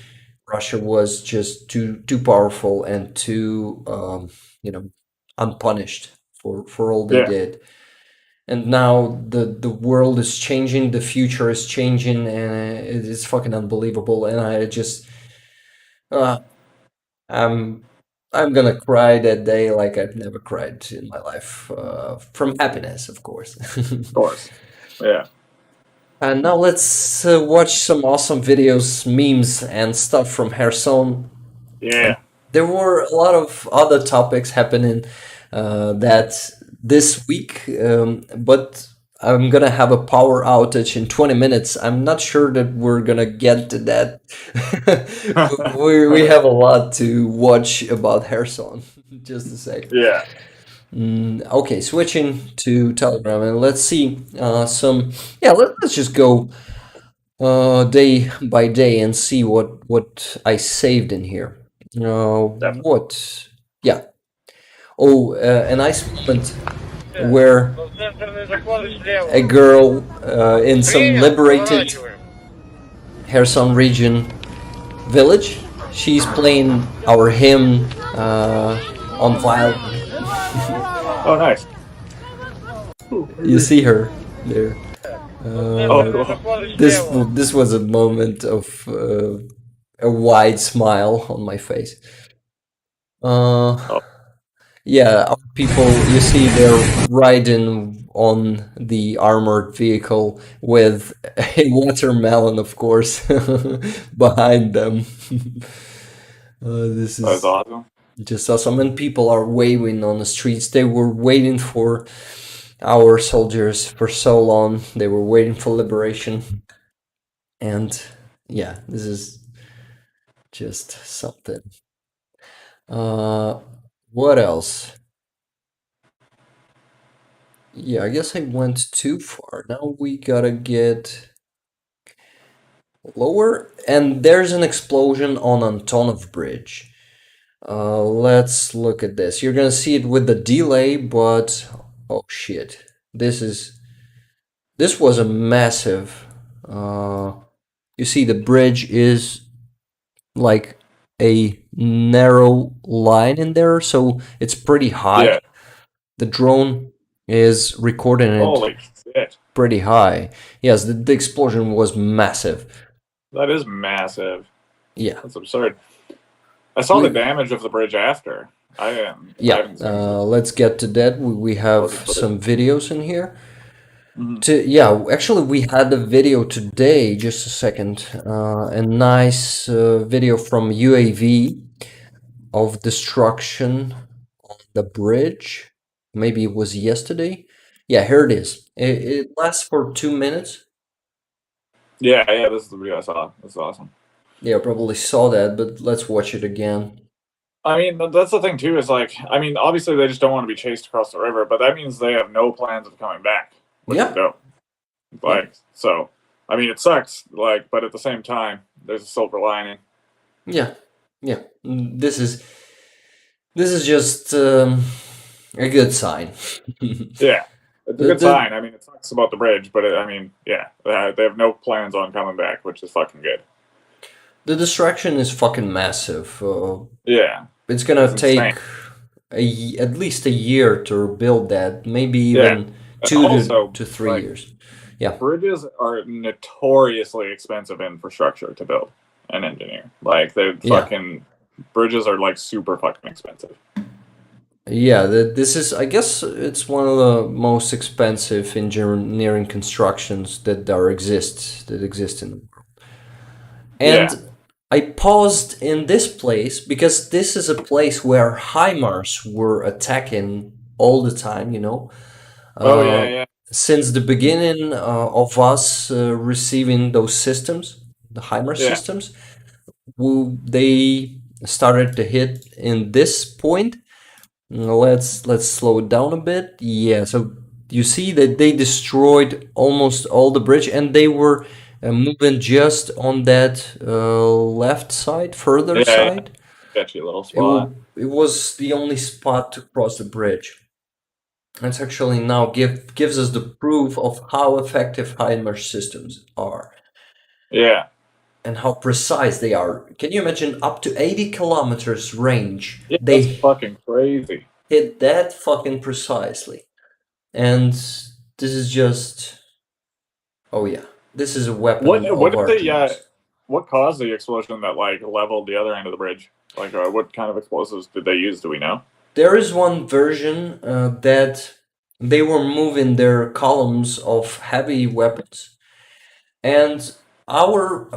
Russia was just too powerful and too you know unpunished for all they Yeah. did. And now the world is changing, the future is changing, and it is fucking unbelievable. And I just uh, I'm I'm gonna cry that day like I've never cried in my life from happiness, of course. Of course. Yeah. And now let's watch some awesome videos, memes, and stuff from Kherson. Yeah. There were a lot of other topics happening. that this week, but I'm gonna have a power outage in 20 minutes. I'm not sure that we're gonna get to that. We have a lot to watch about Kherson. Just a second. Yeah, Okay, switching to Telegram, and let's see some. Yeah, let's just go day by day and see what I saved in here. definitely. What? Yeah. Oh, a nice moment where a girl in some liberated Kherson region village, she's playing our hymn on violin. Oh, nice. You see her there. Oh, Uh, cool. this was a moment of a wide smile on my face. Uh, Oh, yeah, our people, you see, they're riding on the armored vehicle with a watermelon, of course, behind them. This that's is awesome. just awesome. And people are waving on the streets. They were waiting for our soldiers for so long. They were waiting for liberation. And yeah, this is just something. Uh, what else? Yeah, I guess I went too far. Now we gotta get lower, and there's an explosion on Antonov Bridge. Let's look at this. You're gonna see it with the delay, but oh shit, this was a massive. Uh, you see, the bridge is like a narrow line in there, so it's pretty high. Yeah. The drone is recording it Holy shit. pretty high. Yes, the explosion was massive. That is massive. Yeah, That's absurd. I saw the we damage of the bridge after. I yeah. haven't seen the Let's get to that. We have explosive footage. some videos in here. Mhm. Actually, we had a video today. Just a second. A nice video from UAV of destruction on the bridge. Maybe it was yesterday. Yeah, here it is. It lasts for 2 minutes. Yeah, yeah, this is the video I saw. That's awesome. Yeah, I probably saw that, but let's watch it again. I mean, that's the thing too. Is like, I mean, obviously they just don't want to be chased across the river, but that means they have no plans of coming back, which is Yeah, dope. yeah, Like, so, I mean, it sucks. Like, but at the same time, there's a silver lining. yeah, yeah. This is just a good sign. Yeah, it's a the good the sign. I mean, it sucks about the bridge, but I mean, yeah, they have no plans on coming back, which is fucking good. the distraction is fucking massive. Yeah, It's it's gonna insane. take at least a year to build that, maybe Yeah, even and two also to three like years. Yeah, bridges are notoriously expensive infrastructure to build and engineer. Like the yeah, fucking bridges are like super fucking expensive. yeah. This is, I guess, it's one of the most expensive engineering constructions that exist in the world. Yeah. And I paused in this place because this is a place where HIMARS were attacking all the time, you know. Oh yeah, Uh, yeah, since the beginning of us receiving those systems, the HIMARS yeah, systems, they started to hit in this point. Let's slow it down a bit. Yeah, so you see that they destroyed almost all the bridge, and they were moving just on that left side, further yeah, yeah. side. Sketchy little spot. It was the only spot to cross the bridge. It's actually now gives us the proof of how effective HIMARS systems are Yeah, and how precise they are. Can you imagine up to 80 kilometers range? yeah, that's They fucking crazy. hit that fucking precisely. And this is just, oh yeah, this is a weapon What of did our they? dreams. What caused the explosion that like leveled the other end of the bridge? Like, what kind of explosives did they use? Do we know? There is one version that they were moving their columns of heavy weapons, and our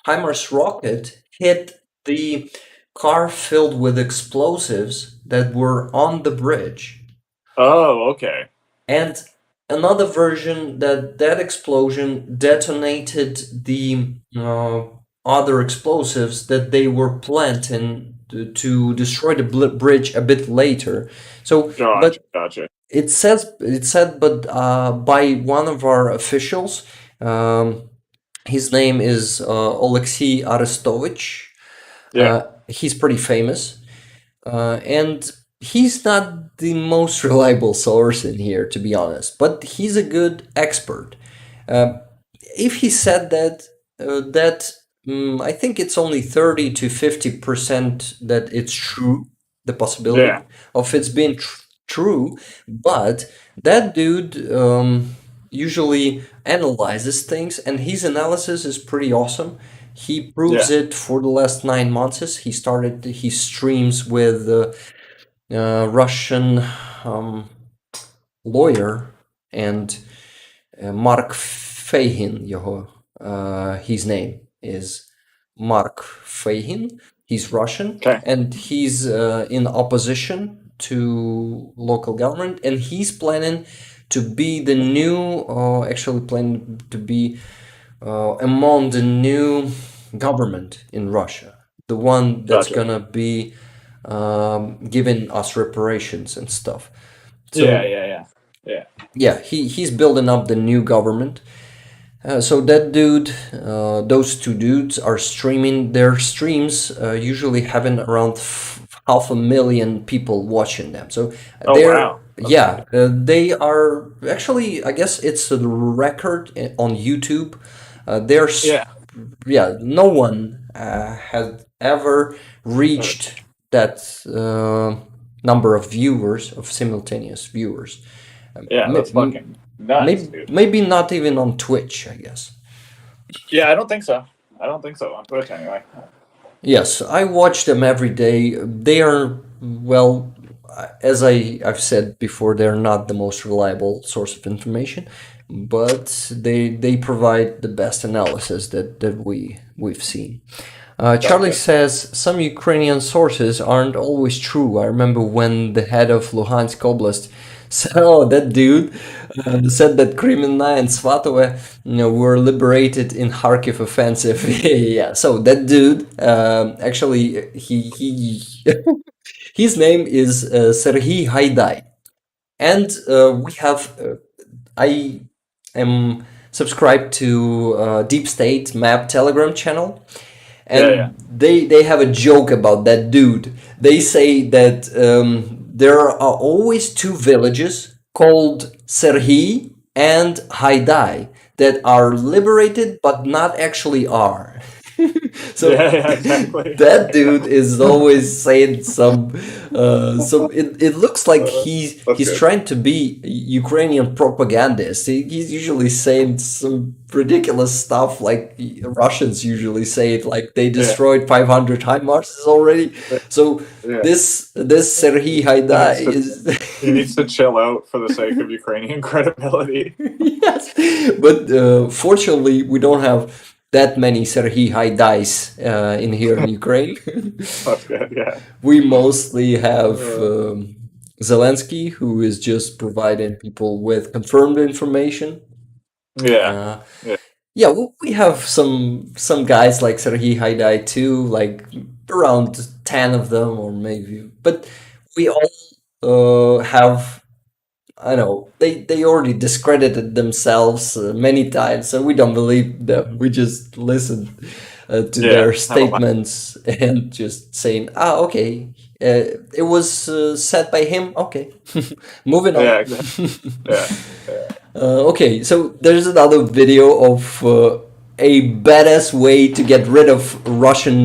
HIMARS rocket hit the car filled with explosives that were on the bridge, Oh, okay. and another version that that explosion detonated the other explosives that they were planting to destroy the bridge a bit later. So, Gotcha, but gotcha. it said, but by one of our officials, um, his name is Alexei Arestovich. Yeah, He's pretty famous, and he's not the most reliable source in here, to be honest, but he's a good expert. Uh, if he said that, I think it's only 30 to 50% that it's true, the yeah, possibility of it's being true, but that dude usually analyzes things, and his analysis is pretty awesome. He proves yeah. it for the last 9 months. He started his streams with Russian um, lawyer and Mark Fahin. His name is Mark Fahin. He's Russian Okay, and he's in opposition to local government, and he's planning to be the new, actually planning to be among the new government in Russia, the one that's gotcha. gonna be giving us reparations and stuff. Yeah, So yeah, yeah, yeah. yeah, he's building up the new government. So that dude, those two dudes are streaming their streams, usually having around 500,000 people watching them. So Oh, wow, that's yeah, good. they are actually, I guess it's a record on YouTube. They're, Yeah, yeah, no one has ever uh, reached that number of viewers, of simultaneous viewers. yeah. That's fucking nuts, Maybe, dude. maybe not even on Twitch, I guess. Yeah, I don't think so. I don't think so on Twitch anyway. Yes, I watch them every day. They are, well, as I've said before, they're not the most reliable source of information, but they provide the best analysis that we've seen. Charlie Gotcha. says some Ukrainian sources aren't always true. I remember when the head of Luhansk Oblast, so that dude said that Kremenna and Svatove, were liberated in Kharkiv offensive. Yeah, so that dude, actually, he his name is Serhiy Haidai, and we have I am subscribed to Deep State Map Telegram channel, Yeah, yeah, and they have a joke about that dude. They say that there are always two villages called Serhi and Haidai that are liberated but not actually are. So yeah, yeah. Exactly. that dude is always saying some it looks like That's he's good. trying to be Ukrainian propagandist. He's usually saying some ridiculous stuff like Russians usually say it, like they Yeah, destroyed 500 HIMARSs already. yeah, So yeah. this Serhiy He Haidai needs to is he needs to chill out for the sake of Ukrainian credibility. yes, but fortunately we don't have that many Serhiy Haidais in here in Ukraine. That's good. Yeah. We mostly have Uh, Zelensky, who is just providing people with confirmed information. yeah. Uh, Yeah. yeah, we have some guys like Serhiy Haidai too, like around 10 of them, or maybe. But we all have, I know, they already discredited themselves many times, and we don't believe them. We just listen to Yeah. their Have a laugh. statements and just saying, okay, it was said by him. Okay, moving on. Yeah. Exactly. Yeah. Yeah. Okay, so there's another video of a badass way to get rid of Russian.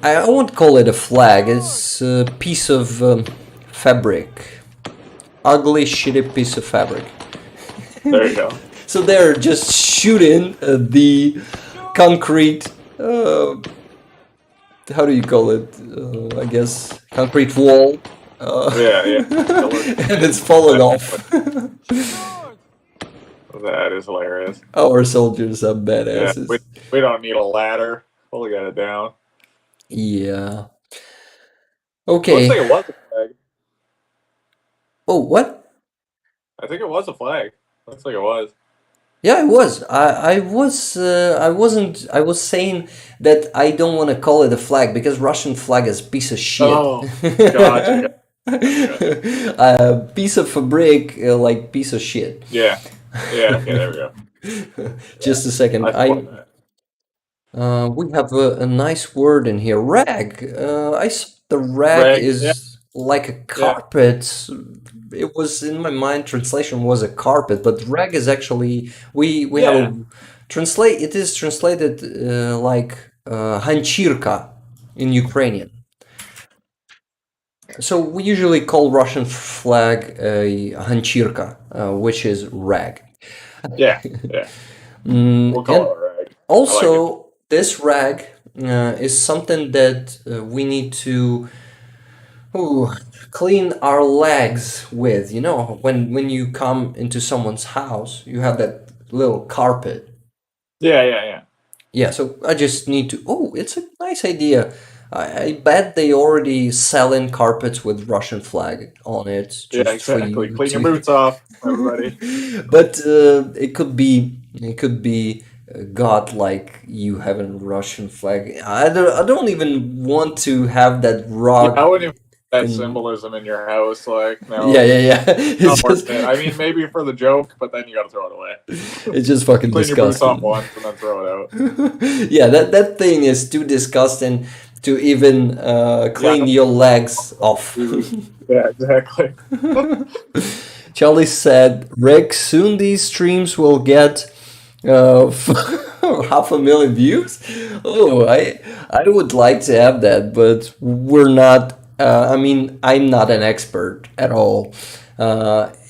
I won't call it a flag. It's a piece of fabric, ugly, shitty piece of fabric. There you go. So they're just shooting the concrete. How do you call it? I guess concrete wall, Yeah. Yeah. Pillar. and it's falling off. That is hilarious. Our soldiers are Yeah. We badasses. we don't need a ladder. We'll get it down. Yeah. It looks like Okay. it was a flag. Oh, what? I think it was a flag. Looks like it was. Yeah, it was. I wasn't. I was saying that I don't want to call it a flag because Russian flag is piece of shit. Oh, gotcha, gotcha. Piece of fabric, like piece of shit. Yeah, yeah. Okay, there we go. Yeah, Just a second. I support that. We have a nice word in here. Rag. I saw the rag Rag. Yeah, is like a yeah, carpet. It was in my mind. Translation was a carpet, but rag is actually we have yeah, a translate. It is translated like hanchirka in Ukrainian. So we usually call Russian flag a hanchirka, which is rag. yeah, yeah. We'll call And it a rag. I like it. also, this rag is something that we need to ooh, clean our legs with. You know, when you come into someone's house, you have that little carpet. Yeah, yeah, yeah. Yeah, so I just need to. Oh, it's a nice idea. I bet they already sell in carpets with Russian flag on it, Yeah, just for exactly. you Clean your to. boots off, everybody. But it could be God like you having a Russian flag. I don't even want to have that Yeah, I rug wouldn't even put that in. symbolism in your house. Like, Yeah, no, yeah, yeah. not It's worth just it. I mean, maybe for the joke, but then you got to throw it away. it's just fucking Clean your boots off disgusting. once and then throw it out. Yeah, that thing is too disgusting to even Yeah, clean your legs off. dude. Yeah, exactly. Charlie said, Rick, soon these streams will get 500,000 views. Oh, I would like to have that, but we're not. I mean, I'm not an expert at all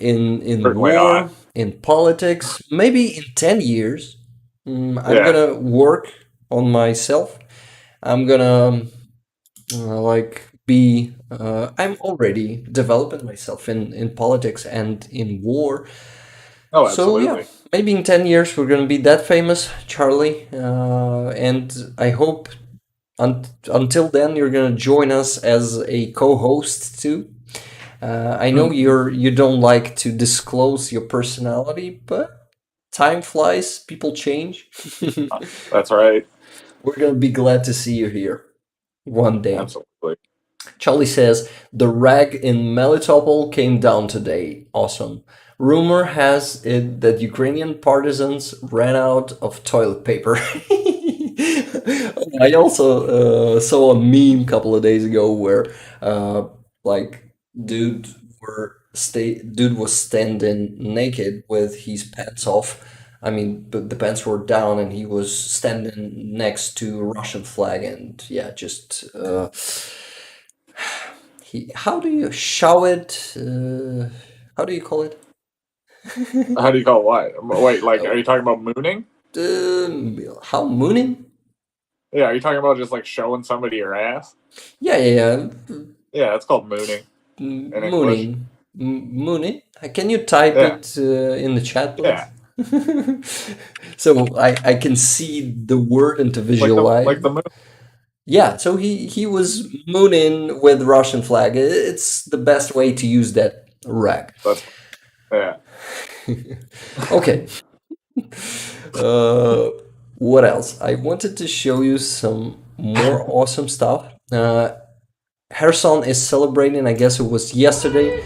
in Certainly war, not. in politics. Maybe in 10 years, I'm Yeah. gonna work on myself. I'm gonna like be I'm already developing myself in politics and in war. Oh, So yeah, absolutely. maybe in 10 years we're gonna be that famous, Charlie, and I hope until then you're gonna join us as a co-host too. I know you don't like to disclose your personality, but time flies, people change. That's right. We're gonna be glad to see you here one day. Absolutely. Charlie says, the rag in Melitopol came down today. Awesome. Rumor has it that Ukrainian partisans ran out of toilet paper. I also saw a meme a couple of days ago where, like, dude dude was standing naked with his pants off. I mean, the pants were down, and he was standing next to Russian flag, and yeah, just how do you show it? How do you call it? How do you call what? Wait, like, are Oh, you talking about mooning? how mooning? Yeah, are you talking about just like showing somebody your ass? Yeah, yeah, yeah. Yeah, it's called mooning in English. Mooning. Mooning. Can you type Yeah, it in the chat, yeah. please? So I can see the word and to Like visualize. the moon. Yeah, so he was mooning with Russian flag. It's the best way to use that rag. That's yeah. Okay. Uh, what else? I wanted to show you some more awesome stuff. Kherson is celebrating, I guess it was yesterday.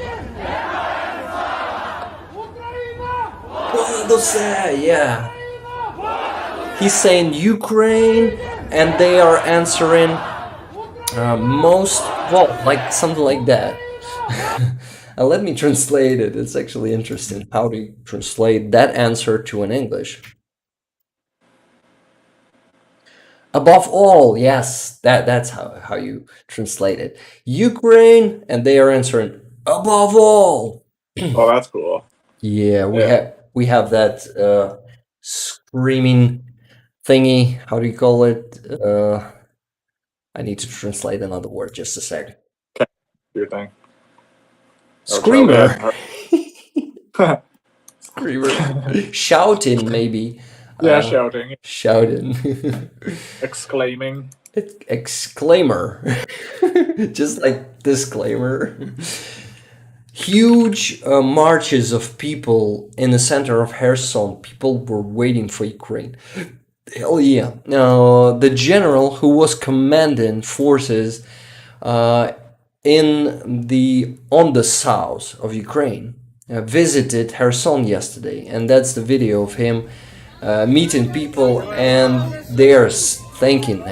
Yeah. He's saying Ukraine, and they are answering most, well, like something like that. Let me translate it. It's actually interesting how to translate that answer to an English. Above all, yes, that's how you translate it. Ukraine, and they are answering above all. Oh, that's cool. Yeah, Yeah. we have that screaming thingy. How do you call it? I need to translate another word. Just a sec. Okay. Do your thing. Oh, Charlie, I Screamer. hadn't heard. Screamer. Shouting, maybe. Yeah, Uh, shouting, shouting. exclaiming. Exclaimer. Just like disclaimer. Huge marches of people in the center of Kherson. People were waiting for Ukraine. Hell yeah. The general who was commanding forces uh, in the on the south of Ukraine visited Kherson yesterday, and that's the video of him meeting people, and they're thanking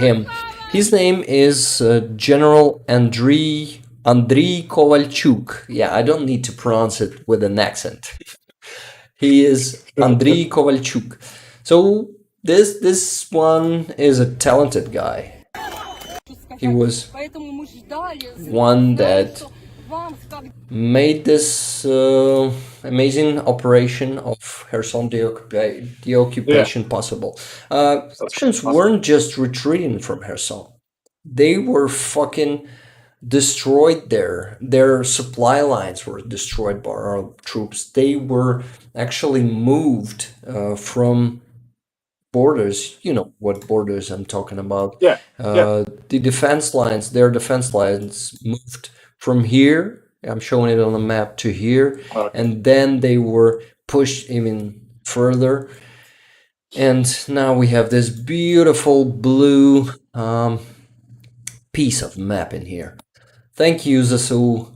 him. His name is General Andriy Kovalchuk. Yeah, I don't need to pronounce it with an accent. He is Andriy Kovalchuk. So this one is a talented guy. He was one that made this amazing operation of Kherson the Yeah, occupation possible. that's Russians awesome. weren't just retreating from Kherson; they were fucking destroyed there. Their supply lines were destroyed by our troops. They were actually moved from borders. You know what borders I'm talking about. Yeah, yeah. The defense lines, their defense lines moved from here. I'm showing it on the map to here, Okay. and then they were pushed even further. And now we have this beautiful blue piece of map in here. Thank you, Zasu.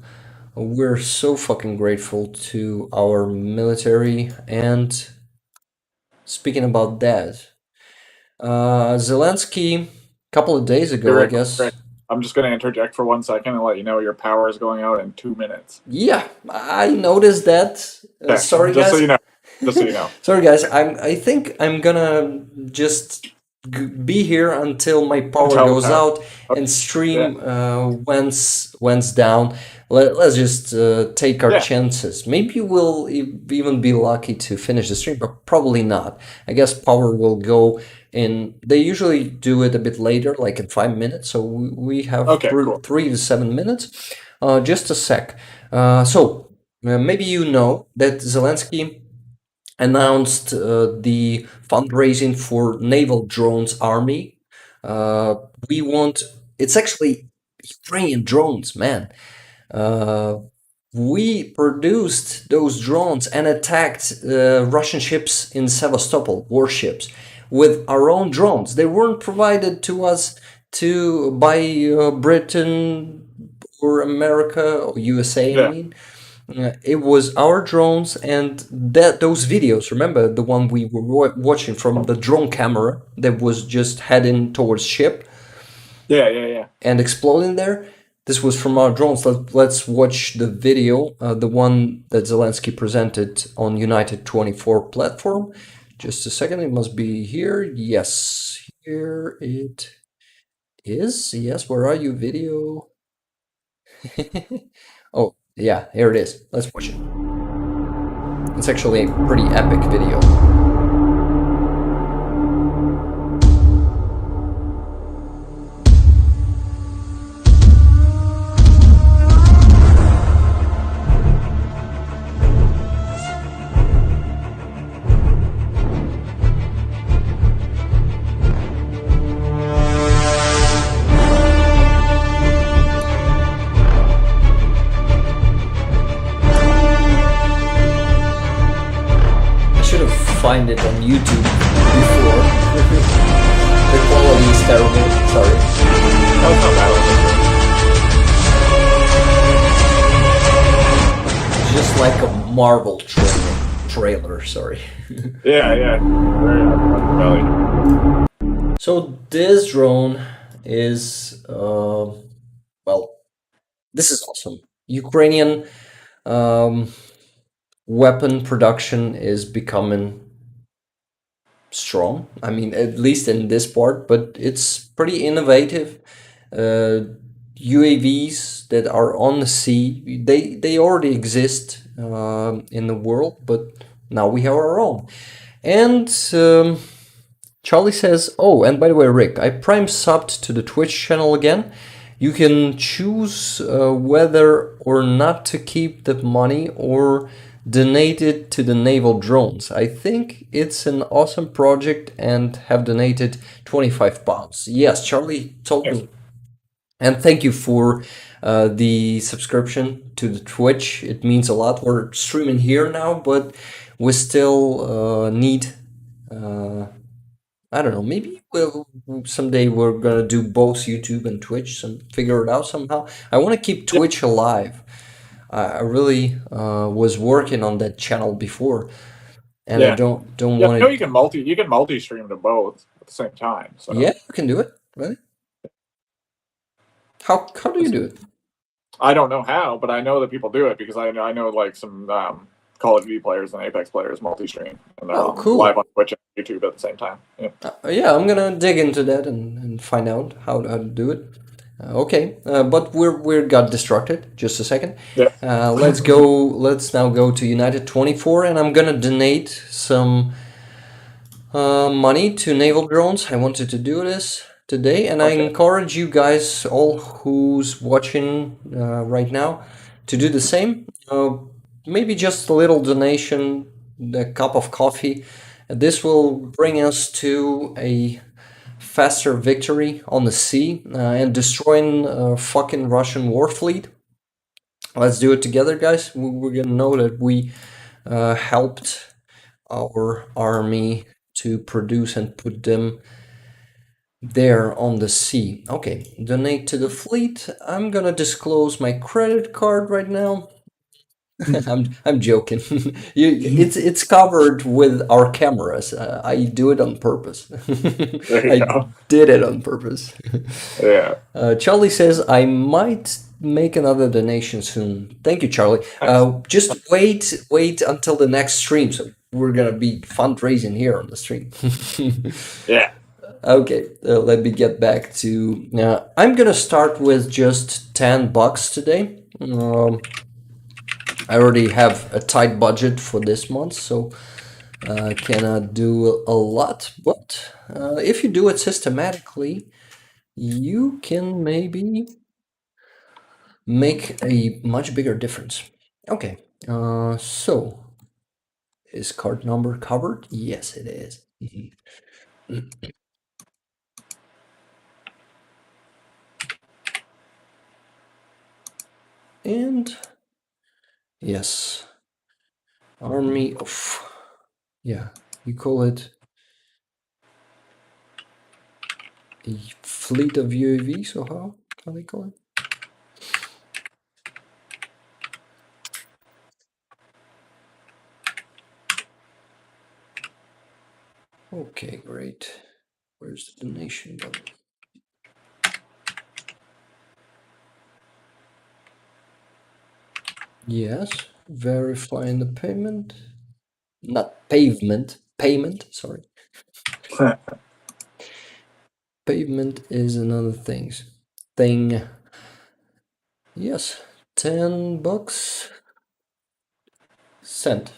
We're so fucking grateful to our military. And speaking about that, Zelensky, a couple of days Hey, ago, I Rick, Rick, guess. I'm just going to interject for 1 second and let you know your power is going out in 2 minutes. Yeah, I noticed that. Okay, Sorry, just so guys. you know. Just so you know. Sorry, guys. I think I'm gonna just be here until my power Until goes power. out Okay. and Yeah. stream when's down. Let's just take our Yeah. chances. Maybe we'll even be lucky to finish the stream, but probably not. I guess power will go in. They usually do it a bit later, like in 5 minutes. So we have Okay, cool. 3 to 7 minutes. Just a sec. Maybe you know that Zelensky announced the fundraising for Naval Drones Army. Uh, we want, it's actually Ukrainian drones, man. Uh, we produced those drones and attacked Russian ships in Sevastopol, warships, with our own drones. They weren't provided to us by Britain or America or USA, I Yeah. mean. It was our drones and that those videos. Remember the one we were watching from the drone camera that was just heading towards ship Yeah, yeah, yeah. and exploding there. This was from our drones. Let's watch the video, the one that Zelensky presented on United 24 platform. Just a second, it must be here. Yes, here it is. Yes, where are you, video? Oh, yeah, here it is. Let's watch it. It's actually a pretty epic video. I should have found it on YouTube before. The quality is terrible. Sorry. No, it's not bad. It's just like a Marvel trailer. Sorry. Yeah, yeah. Very unfamiliar. So this drone is well, this is awesome. Ukrainian um, weapon production is becoming strong. I mean, at least in this part, but it's pretty innovative. UAVs that are on the sea, they already exist in the world, but now we have our own. And Charlie says, "Oh, and by the way, Rick, I prime subbed to the Twitch channel again. You can choose whether or not to keep the money or donated to the naval drones. I think it's an awesome project and have donated 25 pounds. Yes, Charlie told Yes. me. And thank you for the subscription to the Twitch. It means a lot. We're streaming here now, but we still need. I don't know. Maybe we'll someday we're gonna do both YouTube and Twitch and figure it out somehow. I want to keep Yeah. Twitch alive. I really was working on that channel before, and I Yeah. don't Yeah. want No, it. you can multi stream to both at the same time. Yeah, So you can do it. Really? How do you do it? I don't know how, but I know that people do it because I know like some Call of Duty players and Apex players multi stream and they're Oh, on live cool. on Twitch and YouTube at the same time. Yeah. Yeah, I'm gonna dig into that and find out how to do it. Okay, but we got distracted. Just a second. Yeah. Let's go. Let's now go to United 24, and I'm gonna donate some money to naval drones. I wanted to do this today, and I Okay. encourage you guys, all who's watching right now, to do the same. Maybe just a little donation, a cup of coffee. This will bring us to a faster victory on the sea and destroying fucking Russian war fleet. Let's do it together, guys. We're gonna know that we helped our army to produce and put them there on the sea. Okay, donate to the fleet. I'm gonna disclose my credit card right now. I'm joking. It's covered with our cameras. I do it on purpose. There you I go. did it on purpose. Yeah. Charlie says I might make another donation soon. Thank you, Charlie. Nice. Just wait until the next stream. So we're gonna be fundraising here on the stream. Yeah. Okay, let me get back to. I'm gonna start with just $10 today. I already have a tight budget for this month, so I cannot do a lot. But if you do it systematically, you can maybe make a much bigger difference. Okay, so is card number covered? Yes, it is. And yes, army of, yeah, you call it a fleet of UAVs, or how they call it? Okay, great. Where's the donation button? Yes, verifying the payment. Not pavement, payment, sorry. Pavement is another thing. Yes, $10 sent.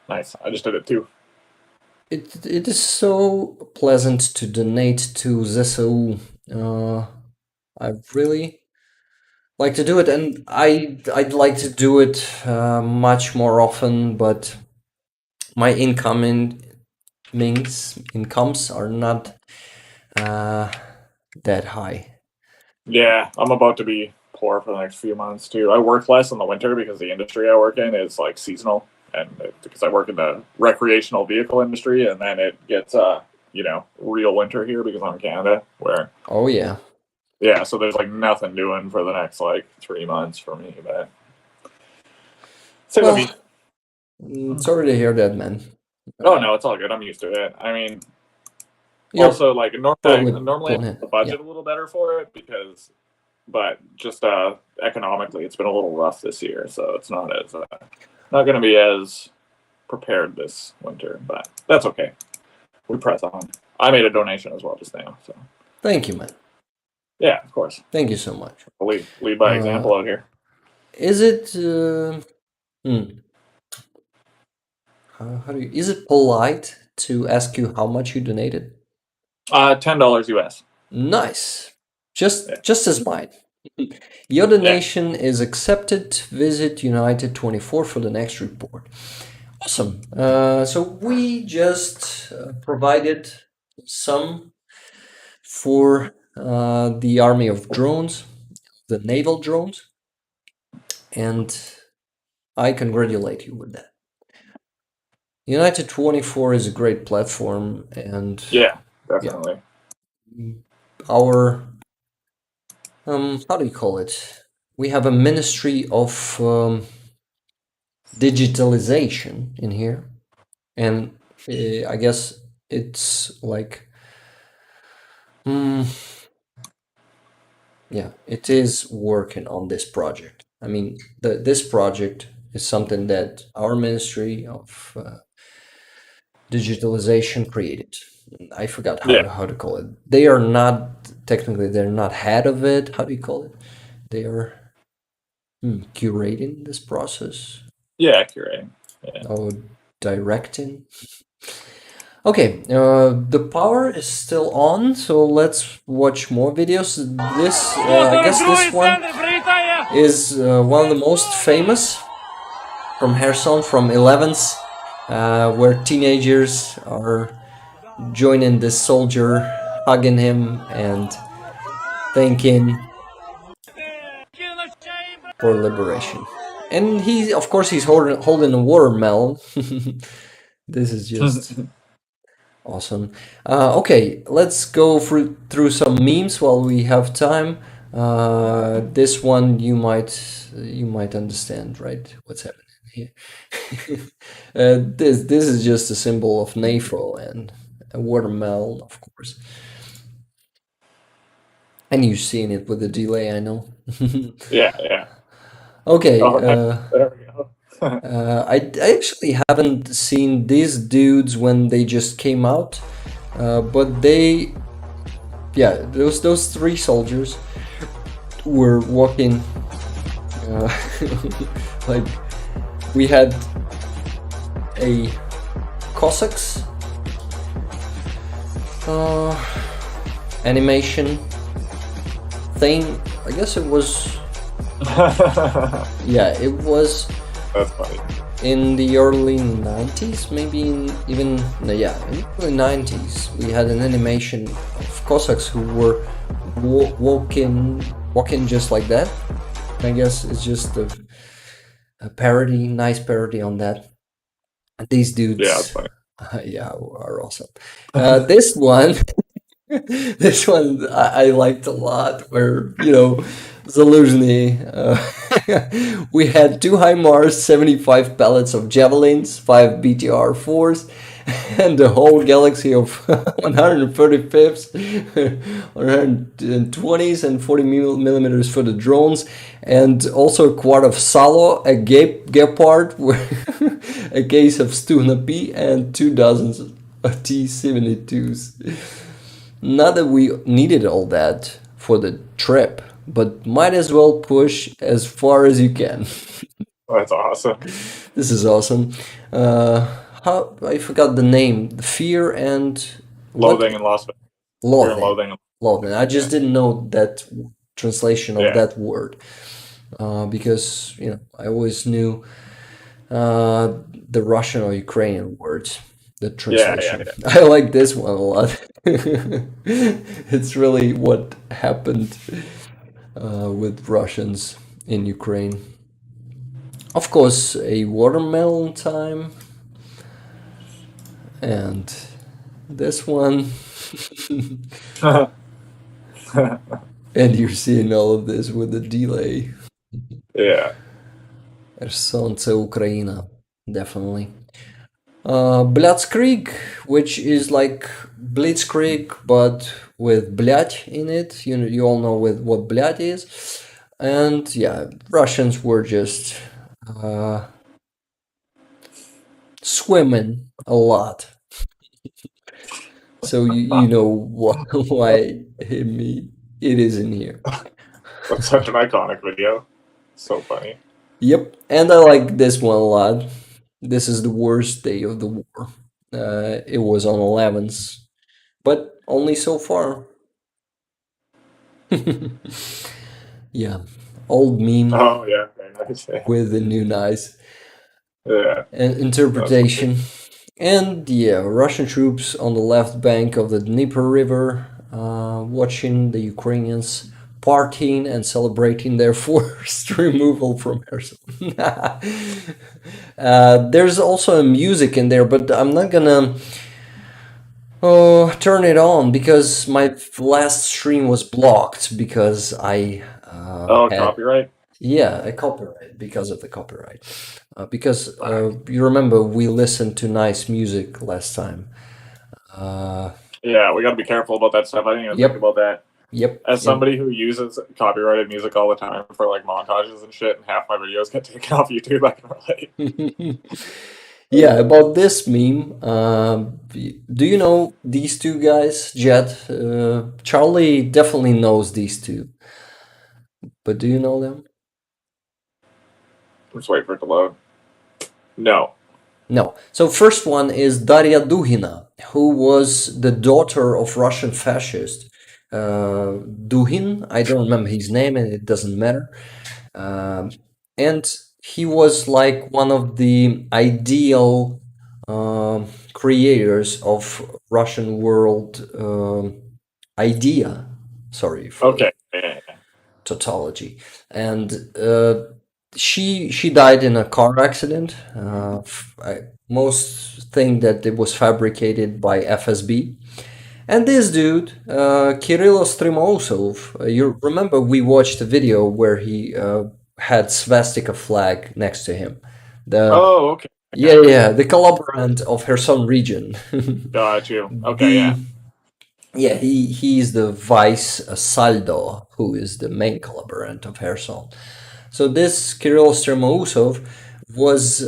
Nice. I just did it too. It is so pleasant to donate to ZSU. I really like to do it, and I'd like to do it much more often, but my incomes are not that high. Yeah, I'm about to be poor for the next few months too. I work less in the winter because the industry I work in is like seasonal, and because I work in the recreational vehicle industry, and then it gets real winter here because I'm in Canada, where Oh yeah. yeah, so there's like nothing doing for the next like 3 months for me. But say Well, me. sorry to hear that, man. Oh no, it's all good. I'm used to it. I mean, You're also like probably normally I pulling have it. the Yeah. budget a little better for it because, but just economically, it's been a little rough this year, so it's not going to be as prepared this winter, but that's okay. We press on. I made a donation as well just now, so Thank you, man. yeah, of course. Thank you so much. We'll lead by example out here. Is it how do you, is it polite to ask you how much you donated? $10 US. Nice. Yeah. Just as mine. Your Yeah. donation is accepted. Visit United 24 for the next report. Awesome. So we just provided some for the army of drones, the naval drones, and I congratulate you with that. United 24 is a great platform, and Yeah. yeah, Definitely. our how do you call it? We have a ministry of digitalization in here, and I guess it's like, mm, yeah, it is working on this project. I mean, this project is something that our ministry of digitalization created. I forgot Yeah. how to call it. They are not technically they're not head of it. How do you call it? They are curating this process. Yeah. Accurate. Yeah. Oh, directing. Okay, the power is still on, so let's watch more videos. This, I guess, this one is one of the most famous from Kherson, from 11th, where teenagers are joining this soldier, hugging him, and thanking for liberation. And he, of course, he's holding a watermelon. This is just awesome. Okay, let's go through some memes while we have time. This one you might understand, right? What's happening here? This is just a symbol of NAFO and a watermelon, of course. And you've seen it with the delay, I know. Yeah. Yeah. Okay, Oh, nice. There we go. I actually haven't seen these dudes when they just came out, but yeah, those three soldiers were walking, uh, like we had a Cossacks uh, animation thing. I guess it was, yeah, it was That's funny. in the early 90s, maybe even, no, yeah, in the early 90s. We had an animation of Cossacks who were walking just like that. I guess it's just a parody, nice parody on that. These Yeah. That's dudes, funny. yeah, are awesome. This one, this one I liked a lot. Where Zaluzny, we had two HIMARS, 75 pellets of javelins, five BTR-4s, and a whole galaxy of 135s, 120s, and 40 millimeters for the drones, and also a quart of Salo, a Gepard, a case of Stuna P, and 2 dozens of T-72s. Not that we needed all that for the trip, but might as well push as far as you can. That's awesome. This is awesome. How I forgot the name. Fear and what? Loathing and Las Vegas. Fear and Loathing. loathing. Loathing. I Yeah. just didn't know that translation of Yeah. that word, because I always knew the Russian or Ukrainian words, the Yeah. Yeah. translation. Yeah. I like this one a lot. It's really what happened with Russians in Ukraine. Of course, a watermelon time, and this one, and you're seeing all of this with a delay. Yeah. Солнце Ukraina, definitely. Blitzkrieg, which is like Blitzkrieg but with blять in it. You all know what blять is. And yeah, Russians were just uh, swimming a lot. So you know why it is in here. That's such an iconic video. So funny. Yep, and I like this one a lot. This is the worst day of the war. It was on 11th, but only so far. Yeah, old meme Oh yeah, very nice. Yeah, with a new nice yeah, that's funny. interpretation. And yeah, Russian troops on the left bank of the Dnieper River, watching the Ukrainians partying and celebrating their forced removal from Kherson. There's also music in there, but I'm not gonna turn it on because my last stream was blocked because I Oh, had, copyright. yeah, a copyright because of the copyright. Because Fuck. you remember we listened to nice music last time. Yeah, we got to be careful about that stuff. I didn't even think Yep, about that. yep, As yep. somebody who uses copyrighted music all the time for like montages and shit, and half my videos get taken off YouTube, I can relate. Yeah, about this meme, do you know these two guys, Jet? Charlie definitely knows these two, but do you know them? Just wait for it to load. No. No. So first one is Daria Duhina, who was the daughter of Russian fascist Duhin. I don't remember his name, and it doesn't matter. Um, and he was like one of the ideal creators of Russian world idea. Sorry for the Okay. Yeah. tautology. And she died in a car accident. Most think that it was fabricated by FSB. And this dude, Kirill Strimousov, you remember we watched a video where he had swastika flag next to him. The Oh, okay. Yeah, Yeah. yeah, the collaborant of Kherson region. Got you. Okay. the Yeah. Yeah, he's the vice Saldo, who is the main collaborant of Kherson. So this Kirill Strimousov was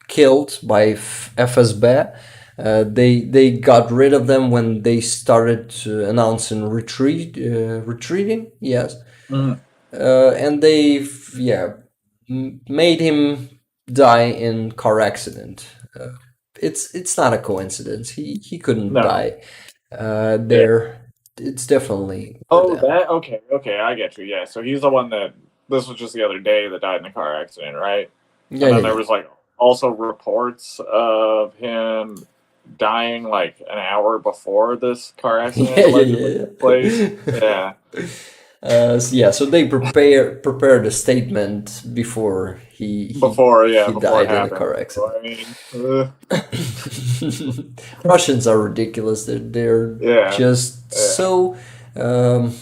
killed by FSB. They got rid of them when they started announcing retreating. Yes, Mhm. and they yeah made him die in car accident. It's not a coincidence. He couldn't No. die Yeah. there. It's definitely for Oh, them. that. Okay. Okay. I get you. Yeah. So he's the one that this was just the other day that died in a car accident, right? Yeah, And yeah, then there yeah. was like also reports of him dying like an hour before this car accident Yeah, allegedly yeah, took place. yeah. Yeah. Yeah, so they prepared a statement before Before he before it died in a happened. car So accident. I mean, Russians are ridiculous. They're yeah, just yeah, so um,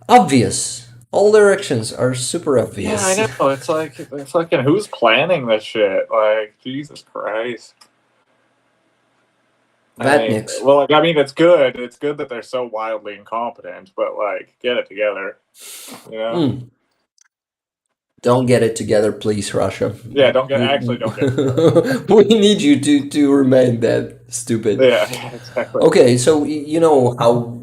obvious. All their actions are super yeah. I obvious. know. It's like fucking who's planning this shit? Like Jesus Christ. I mean, Vatniks. well, like I mean, it's good. It's good that they're so wildly incompetent, but like, get it together. You know? Mm. Don't get it together, please, Russia. Yeah. Don't get We, actually don't get it together. we need you to remain that stupid. Yeah. Yeah. Exactly. Okay, so you know how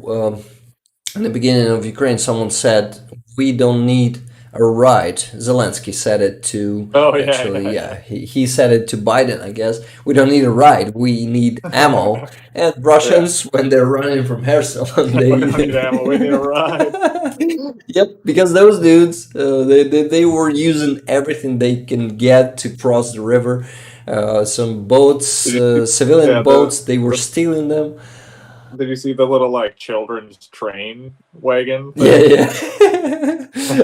in the beginning of Ukraine, someone said, "We don't need a ride." Zelensky said it to, Oh yeah. actually, Yeah. yeah, he said it to Biden, I guess. We don't need a ride. We need ammo. Yeah. And Yeah. Russians, when they're running from Kherson, We don't need ammo. We need a ride. yep, because those dudes, they were using everything they can get to cross the river. Some boats, Did you see, civilian yeah, boats, they were stealing them. did you see the little like children's train wagon Yeah, thing? yeah.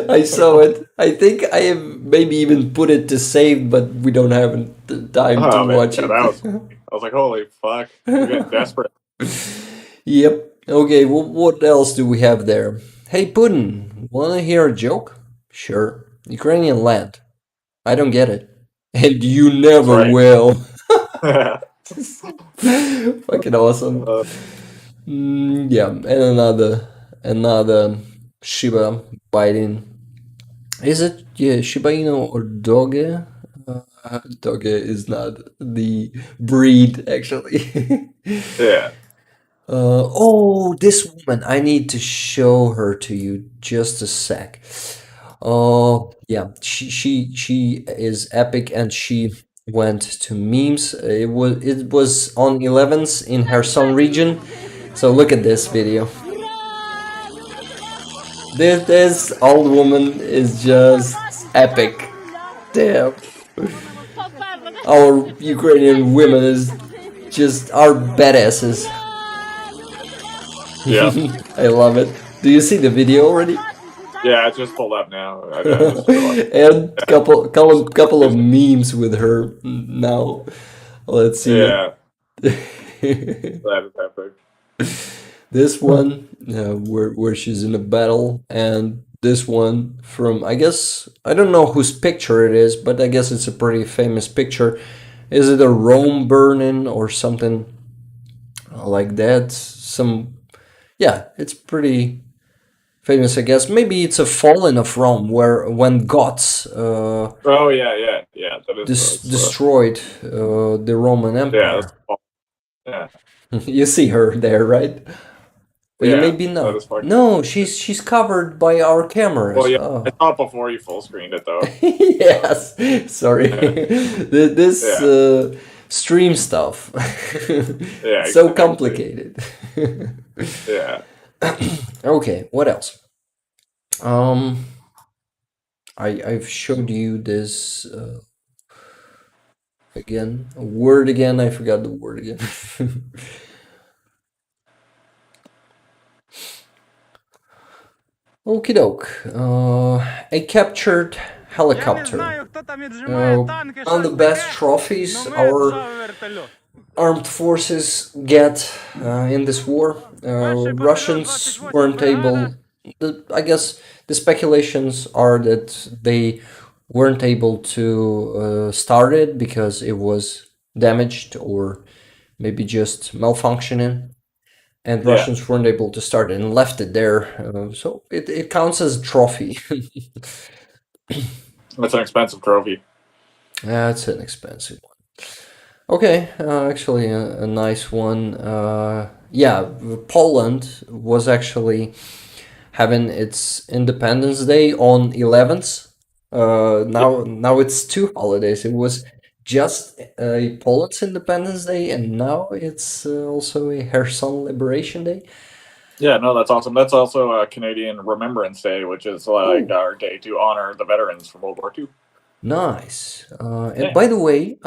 I saw it. I think I have maybe even put it to save, but we don't have the time to Oh man, watch yeah, it. that was funny. I was like, holy fuck, we're getting desperate. Yep. Okay, well, what else do we have there? Hey, Putin, wanna hear a joke? Sure. Ukrainian land. I don't get it. And you That's never right. will. uh, Fucking awesome. Yeah, and another Shiba biting. Is it, yeah, Shiba Inu or Doge? Doge is not the breed, actually. yeah. Oh, this woman. I need to show her to you just a sec. Oh, yeah. She is epic, and she went to memes. It was on 11s in Kherson region. So look at this video. This old woman is just epic. Damn. Our Ukrainian women is just our badasses. Yeah. I love it. Do you see the video already? Yeah, I just pulled up now. I just realized. And Yeah, couple of excuse me. memes with her now. Let's see Yeah, it. that is epic. This one, where she's in a battle, and this one from, I guess, I don't know whose picture it is, but I guess it's a pretty famous picture. Is it a Rome burning or something like that? Yeah, it's pretty famous, I guess. Maybe it's a fallen of Rome, where when gods Oh yeah, yeah, yeah. That is destroyed the Roman yeah, that's Empire. yeah, You see her there, right? But you yeah. maybe That not. is fucking. No, she's covered by our Well, cameras. yeah, I Oh. saw it before you full screened it though. So Yes. Sorry. yeah, This yeah, stream stuff. yeah, So exactly. complicated. Yeah, Okay, what else? Um, I've showed you this again. A word again. I forgot the word again. Okie doke. A captured Я не helicopter. знаю, хто там віджимає танки, One of the щось best таке, trophies но ми our держали вертольот. armed forces get in this war. Перший патрульот Russians 28 weren't бригада. able. I guess the speculations are that they weren't able to start it because it was damaged or maybe just malfunctioning, and yeah. Russians weren't able to start it and left it there. So it counts as a trophy. That's an expensive trophy. That's an expensive one. Okay, actually, a nice one. Yeah, Poland was actually having its Independence Day on 11th. Yeah, Now it's two holidays. It was just Poland's Independence Day, and now it's also a Kherson Liberation Day. yeah. No, that's awesome. That's also a Canadian Remembrance Day, which is like Oh, our day to honor the veterans from World War II. nice. And Yeah, by the way,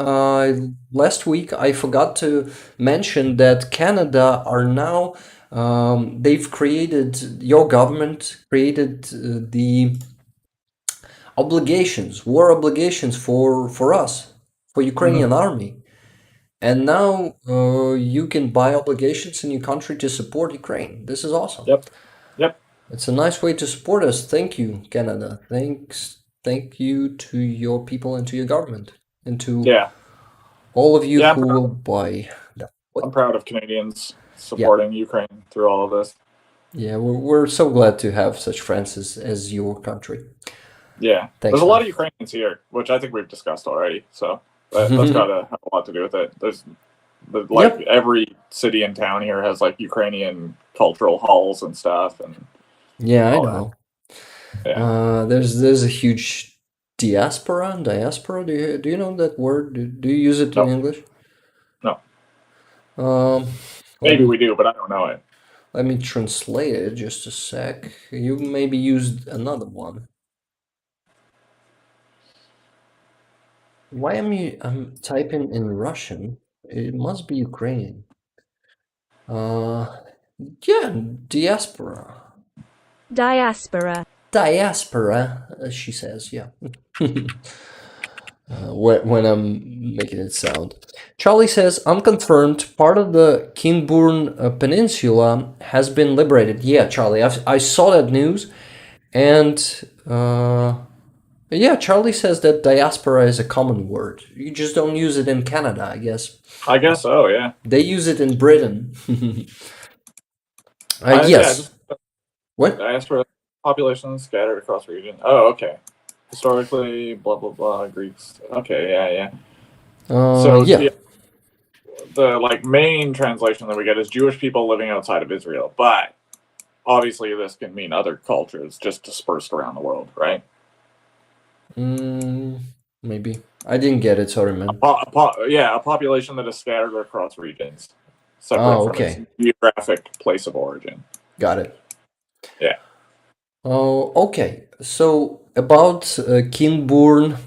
last week I forgot to mention that Canada are now, they've created, your government created the obligations, war obligations for us, for hmm, Ukrainian army. And now you can buy obligations in your country to support Ukraine. This is awesome. yep, yep. It's a nice way to support us. Thank you, Canada. Thank you to your people and to your government and to Yeah, all of you yeah. who will buy that. What? I'm proud of Canadians Yeah, supporting Ukraine through all of this. yeah. We're so glad to have such friends as your country. Yeah, there's Thanks, a lot man. of Ukrainians here, which I think we've discussed already. So that's got to have a lot to do with it. There's like Yep. every city in town here has like Ukrainian cultural halls and stuff and Yeah, I all that. know. Yeah, There's a huge diaspora. Diaspora. Do you know that word? Do you use it in no, English? no. Um, let Maybe me we do, but I don't know it. let me translate it just a sec. You maybe used another one. Why am I'm typing in Russian? It must be Ukrainian. Uh, yeah, diaspora. Diaspora. Diaspora, she says. Yeah. When I'm making it sound. Charlie says, unconfirmed, part of the Kinburn Peninsula has been liberated. Yeah, Charlie, I saw that news. And yeah, Charlie says that diaspora is a common word. You just don't use it in Canada, I guess. I guess so. Yeah. They use it in Britain. Yeah. Yes. Just What? diaspora population scattered across region. Oh, okay. Historically, blah blah blah. Greeks. Okay. Yeah. Yeah. So Yeah. the like main translation that we get is Jewish people living outside of Israel, but obviously this can mean other cultures just dispersed around the world, right? Mm, maybe. I didn't get it, sorry, man. Yeah, a population that is scattered across regions, separate Oh, from its okay. geographic place of origin. Got it. Yeah. Oh, okay. So about Kinburn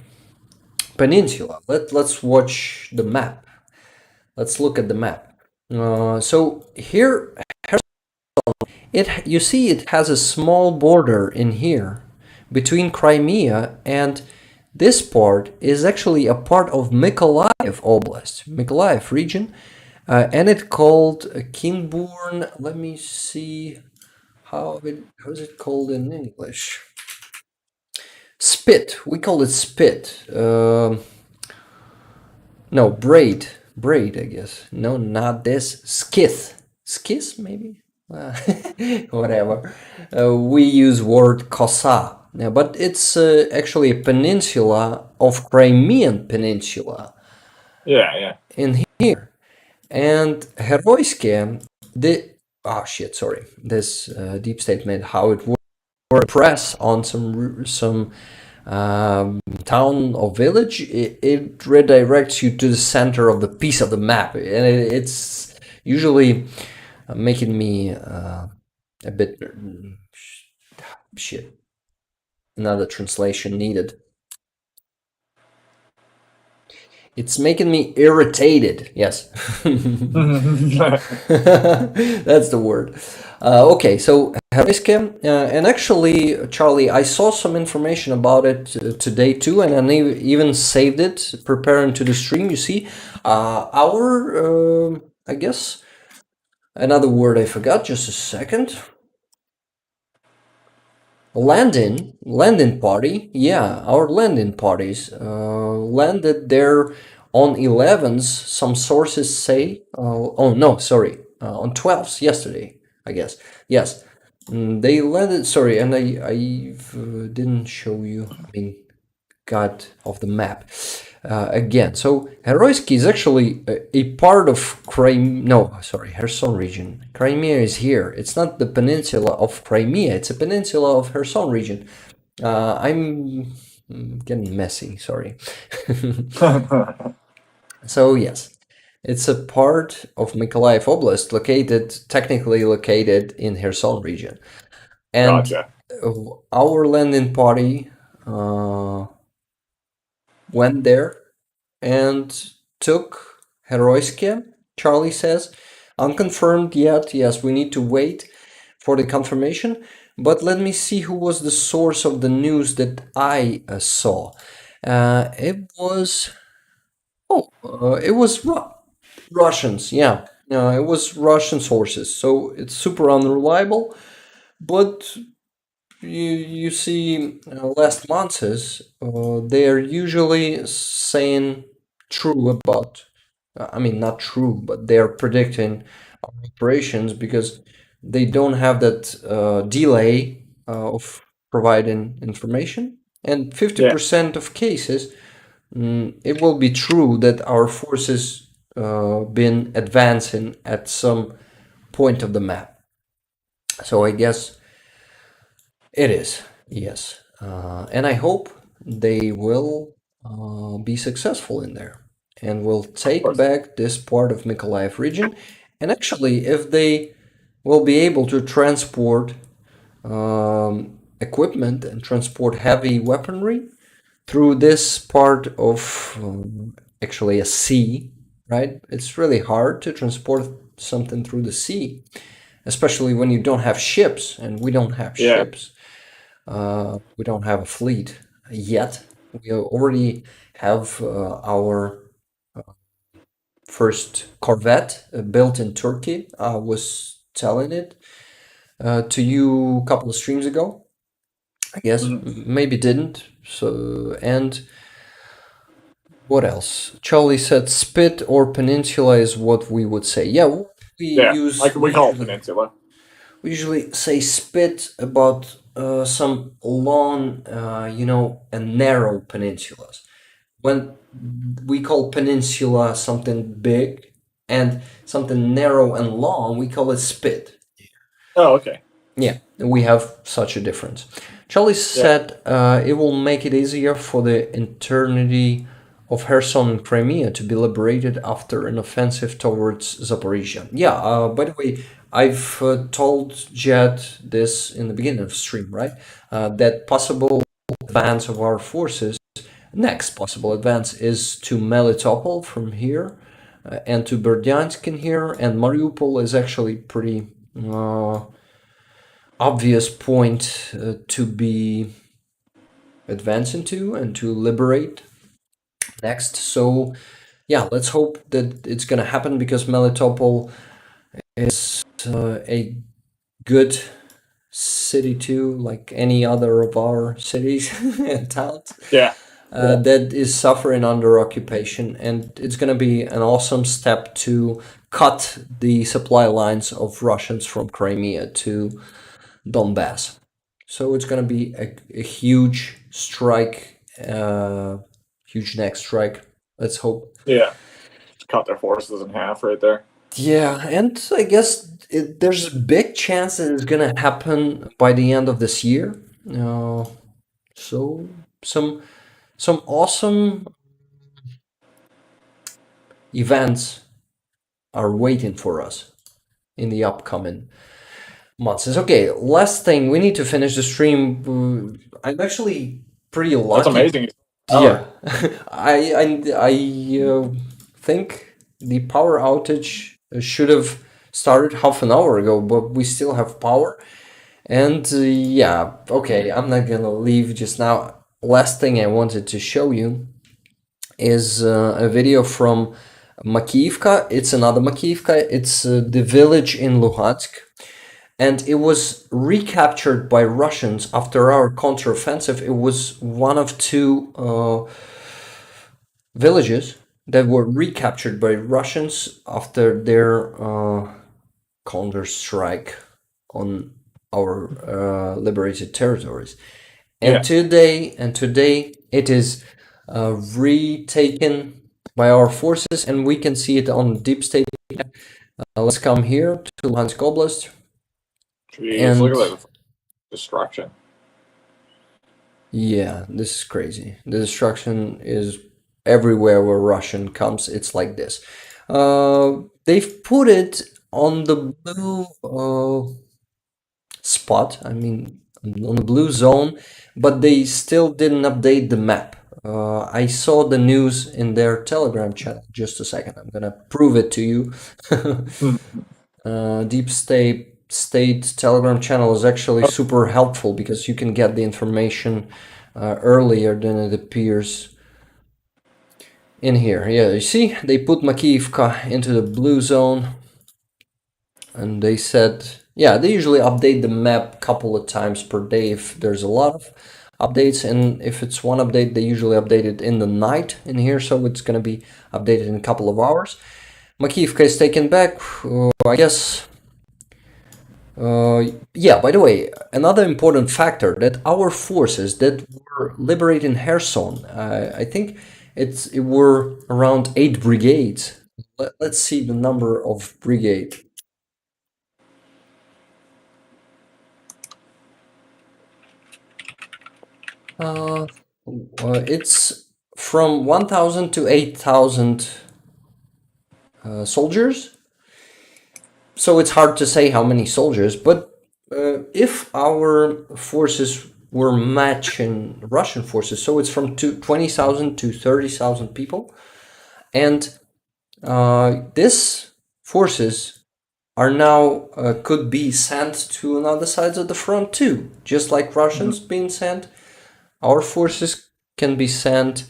Peninsula, let's watch the map. Let's look at the map. So here, you see it has a small border in here between Crimea, and this part is actually a part of Mykolaiv Oblast, Mykolaiv region, and it's called Kinburn. Let me see how is it called in English? Spit. We call it spit. No, braid. I guess. No, not this. Skith, maybe. Whatever. We use word kosa, yeah, but it's actually a peninsula of Crimean Peninsula Yeah. in here. And Heroiske, the sorry, this deep state made how it would press on some town or village. It redirects you to the center of the piece of the map, and it's usually making me a bit shit. Another translation needed. It's making me irritated. Yes. That's the word. Okay, so Heriske, and actually, Charlie, I saw some information about it today too, and I even saved it, preparing to the stream. You see, I guess, another word I forgot, just a second. Landing party, yeah, our landing parties landed there on 11s. Some sources say, oh no, sorry, on 12s yesterday, I guess. Yes, they landed. Sorry, and I didn't show you. I mean, God of the map again. So Heroiski is actually a part of Crimea. No, sorry, Kherson region. Crimea is here. It's not the peninsula of Crimea. It's a peninsula of Kherson region. I'm getting messy. Sorry. So yes, it's a part of Mykolaiv Oblast, technically located in Kherson region, and Gotcha. our landing party went there and took Heroiske, Charlie says. Unconfirmed yet. Yes, we need to wait for the confirmation. But let me see who was the source of the news that I saw. It was Russians. Yeah, it was Russian sources. So it's super unreliable. But you see, last months they are usually saying true about. I mean, not true, but they are predicting operations because they don't have that delay of providing information. And Yeah. 50% of cases, it will be true that our forces been advancing at some point of the map. So I guess it is, yes. And I hope they will be successful in there and will take back this part of Mykolaiv region. And actually, if they will be able to transport equipment and transport heavy weaponry through this part of actually a sea, right? It's really hard to transport something through the sea, especially when you don't have ships, and we don't have Yeah. ships. We don't have a fleet yet. We already have our first Corvette built in Turkey. I was telling it to you a couple of streams ago. I guess maybe didn't. So, and what else? Charlie said spit or peninsula is what we would say. Yeah, we use. Like we call it peninsula. We usually say spit about some long, and narrow peninsulas. When we call peninsula something big and something narrow and long, we call it spit. Oh, okay. Yeah, we have such a difference. Charlie said it will make it easier for the eternity of Kherson and Crimea to be liberated after an offensive towards Zaporizhia. Yeah, by the way, I've told Jed this in the beginning of the stream, right? That possible advance of our forces, next possible advance is to Melitopol from here, and to Berdyansk in here, and Mariupol is actually pretty obvious point to be advancing to and to liberate next. So yeah, let's hope that it's gonna happen, because Melitopol is a good city too, like any other of our cities and towns. Yeah. That is suffering under occupation, and it's going to be an awesome step to cut the supply lines of Russians from Crimea to Donbass. So it's going to be a huge strike, huge next strike. Let's hope. Yeah. Just cut their forces in half right there. Yeah, and I guess there's a big chance that it's going to happen by the end of this year. So some awesome events are waiting for us in the upcoming months. Okay, last thing, we need to finish the stream. I'm actually pretty lucky. That's amazing. Yeah, I think the power outage should have started half an hour ago, but we still have power. And yeah, okay, I'm not gonna leave just now. Last thing I wanted to show you is a video from Makiivka. It's another Makiivka. It's the village in Luhansk. And it was recaptured by Russians after our counteroffensive. It was one of two villages that were recaptured by Russians after their counter-strike on our liberated territories. And today it is retaken by our forces, and we can see it on Deep State. Let's come here to Luhansk Oblast. Jeez, look at that destruction. Yeah, this is crazy. The destruction is everywhere where Russian comes. It's like this. They've put it on the blue spot. I mean, on the blue zone, but they still didn't update the map. I saw the news in their Telegram channel. Just a second, I'm gonna prove it to you. Deep State Telegram channel is actually super helpful, because you can get the information earlier than it appears in here. Yeah, you see, they put Makiivka into the blue zone, and they said, yeah, they usually update the map a couple of times per day if there's a lot of updates, and if it's one update, they usually update it in the night in here, so it's going to be updated in a couple of hours. Makiivka is taken back, I guess. Yeah, by the way, another important factor, that our forces that were liberating Kherson, I think it were around 8 brigades. Let's see the number of brigade. It's from 1,000 to 8,000 soldiers. So it's hard to say how many soldiers, but if our forces were matching Russian forces, so it's from 20,000 to 30,000 people, and these forces are now could be sent to another sides of the front too, just like Russians being sent. Our forces can be sent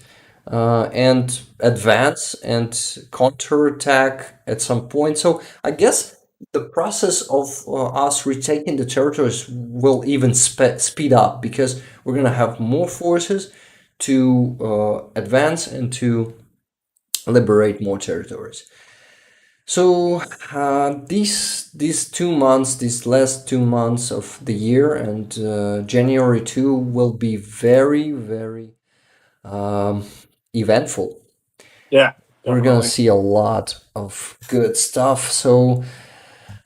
and advance and counterattack at some point. So I guess the process of us retaking the territories will even speed up, because we're going to have more forces to advance and to liberate more territories. So these 2 months, these last 2 months of the year, and January 2 will be very, very eventful. Yeah, definitely. We're gonna see a lot of good stuff. So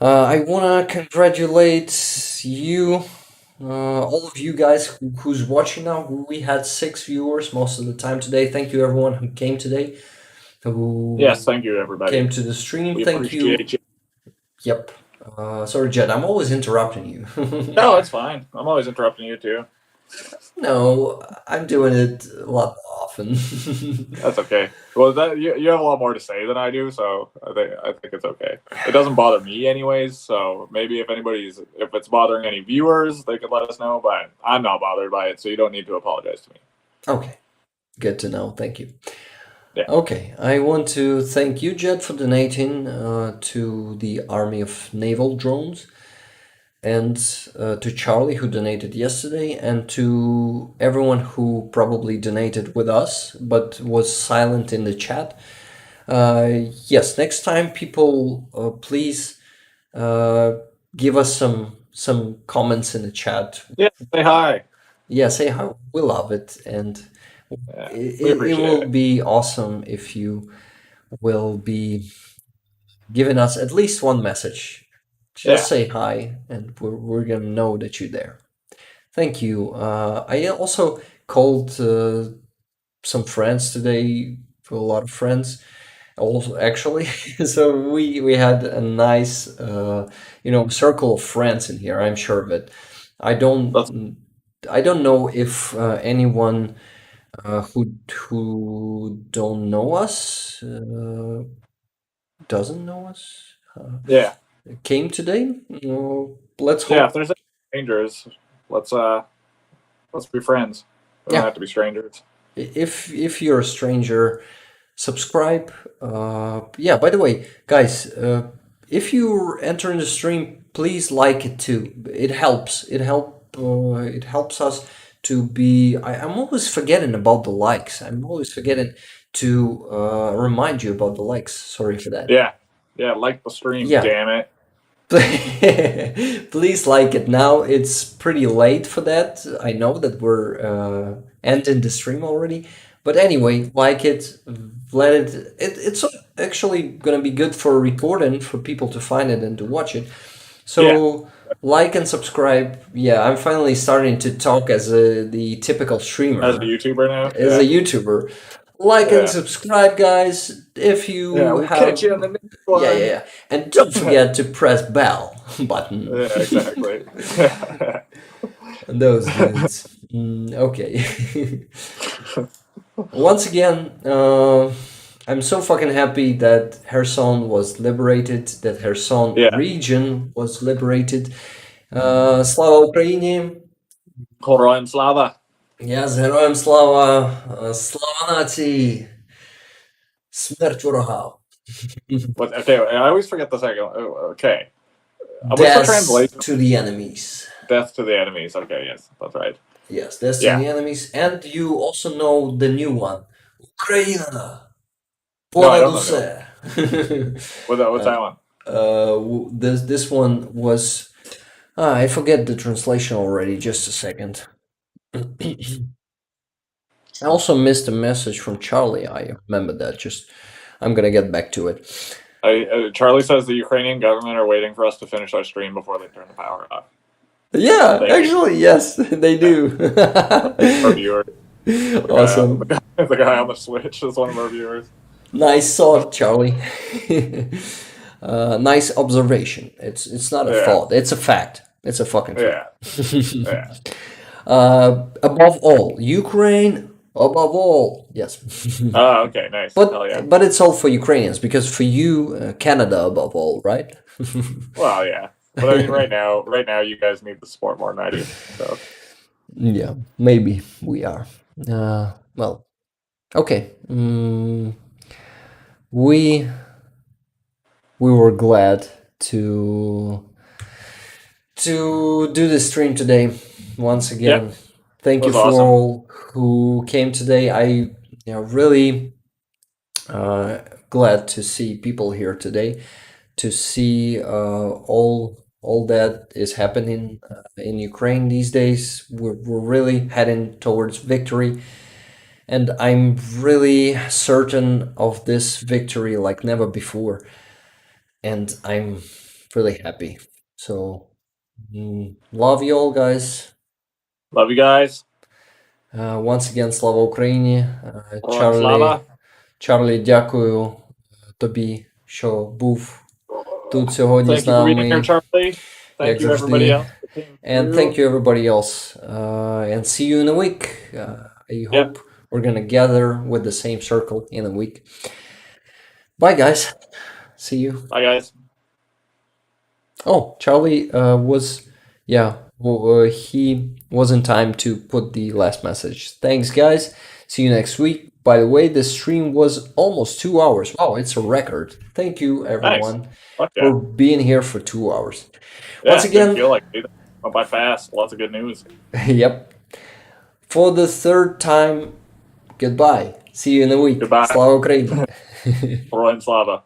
I wanna congratulate you, all of you guys who's watching now. We had 6 viewers most of the time today. Thank you everyone who came today. Yes, thank you everybody. Came to the stream. We Thank you. appreciate you. Yep. Sorry, Jed, I'm always interrupting you. No, it's fine. I'm always interrupting you too. No, I'm doing it a lot often. That's okay. Well, you have a lot more to say than I do, so I think it's okay. It doesn't bother me anyways. So maybe if it's bothering any viewers, they could let us know. But I'm not bothered by it, so you don't need to apologize to me. Okay, good to know. Thank you. Yeah. Okay, I want to thank you, Jed, for donating to the Army of Naval Drones, and to Charlie, who donated yesterday, and to everyone who probably donated with us but was silent in the chat. Yes, next time, people, please give us some comments in the chat. Yeah. Say hi. Yeah, say hi. We love it, and Yeah, we it appreciate will it. be awesome if you will be giving us at least one message. Just Yeah. say hi, and we're gonna know that you're there. Thank you. I also called some friends today, for a lot of friends, also actually. So we had a nice circle of friends in here. I'm sure of it. I That's don't know if anyone who don't know us doesn't know us yeah. came today. Let's Yeah. If hope. there's any strangers, let's be friends. We don't Yeah, have to be strangers. if you're a stranger, subscribe. Yeah, by the way, guys, if you're entering the stream, please like it too. It helps. It helps us to be. I'm always forgetting about the likes. I'm always forgetting to remind you about the likes. Sorry for that. Yeah. Yeah. Like the stream. Yeah. Damn it. Please like it now. It's pretty late for that. I know that we're ending the stream already. But anyway, like it, let it's actually gonna be good for recording for people to find it and to watch it. So like and subscribe. Yeah, I'm finally starting to talk as the typical streamer, As a YouTuber now. as a YouTuber. Like and Yeah. subscribe, guys. If Yeah. you We'll have, catch you on the next one. yeah. And don't forget to press bell button. Yeah. Exactly. Those dudes. Okay. Once again, I'm so fucking happy that Kherson was liberated, that Kherson Yeah. region was liberated. Slava Україні! Героям слава. Я з героєм слава! Слава нації! Смерть ворогам! Okay, I always forget the second one. Okay. What's the Death translation? to the enemies. Death to the enemies. Okay, yes, that's right. Yes, death to the enemies. And you also know the new one. Україна! No, I Понад don't know. усе! What's that one? This one was I forget the translation already. Just a second. I also missed a message from Charlie. I remember that. Just I'm gonna get back to it. Charlie says the Ukrainian government are waiting for us to finish our stream before they turn the power off. Yeah, actually, yes, they do. Our viewer, Awesome. the guy on the Switch is one of our viewers. Nice thought, Charlie. Nice observation. It's not a thought. It's a fact. It's a fucking fact. Yeah. Above all, Ukraine. Above all, yes. Oh, okay, nice. Hell yeah. But it's all for Ukrainians because for you, Canada above all, right? Well, yeah. But I mean, right now, you guys need the support more than I do. So Yeah, maybe we are. Well, okay. We were glad to do the stream today once again. Yeah. Thank you for awesome. all who came today. I really glad to see people here today, to see all that is happening in Ukraine these days. We're really heading towards victory, and I'm really certain of this victory like never before, and I'm really happy. So love you all, guys. Love you guys. Once again, слава Україні. Слава. Чарлі, дякую тобі, що був тут сьогодні з Thank you for being here, нами, Charlie. Thank як you, everybody завжди. else that came And through. thank you, everybody else. And see you in a week. I hope we're going to gather with the same circle in a week. Bye, guys. See you. Bye, guys. Oh, Charlie he was in time to put the last message. Thanks, guys. See you next week. By the way, the stream was almost 2 hours. Wow, it's a record. Thank you, everyone, Fuck yeah. for being here for 2 hours. Yeah, Once again, didn't feel like it. Went by fast. Lots of good news. yep. For the third time, goodbye. See you in a week. Goodbye. Slava Ukraini. Героям слава.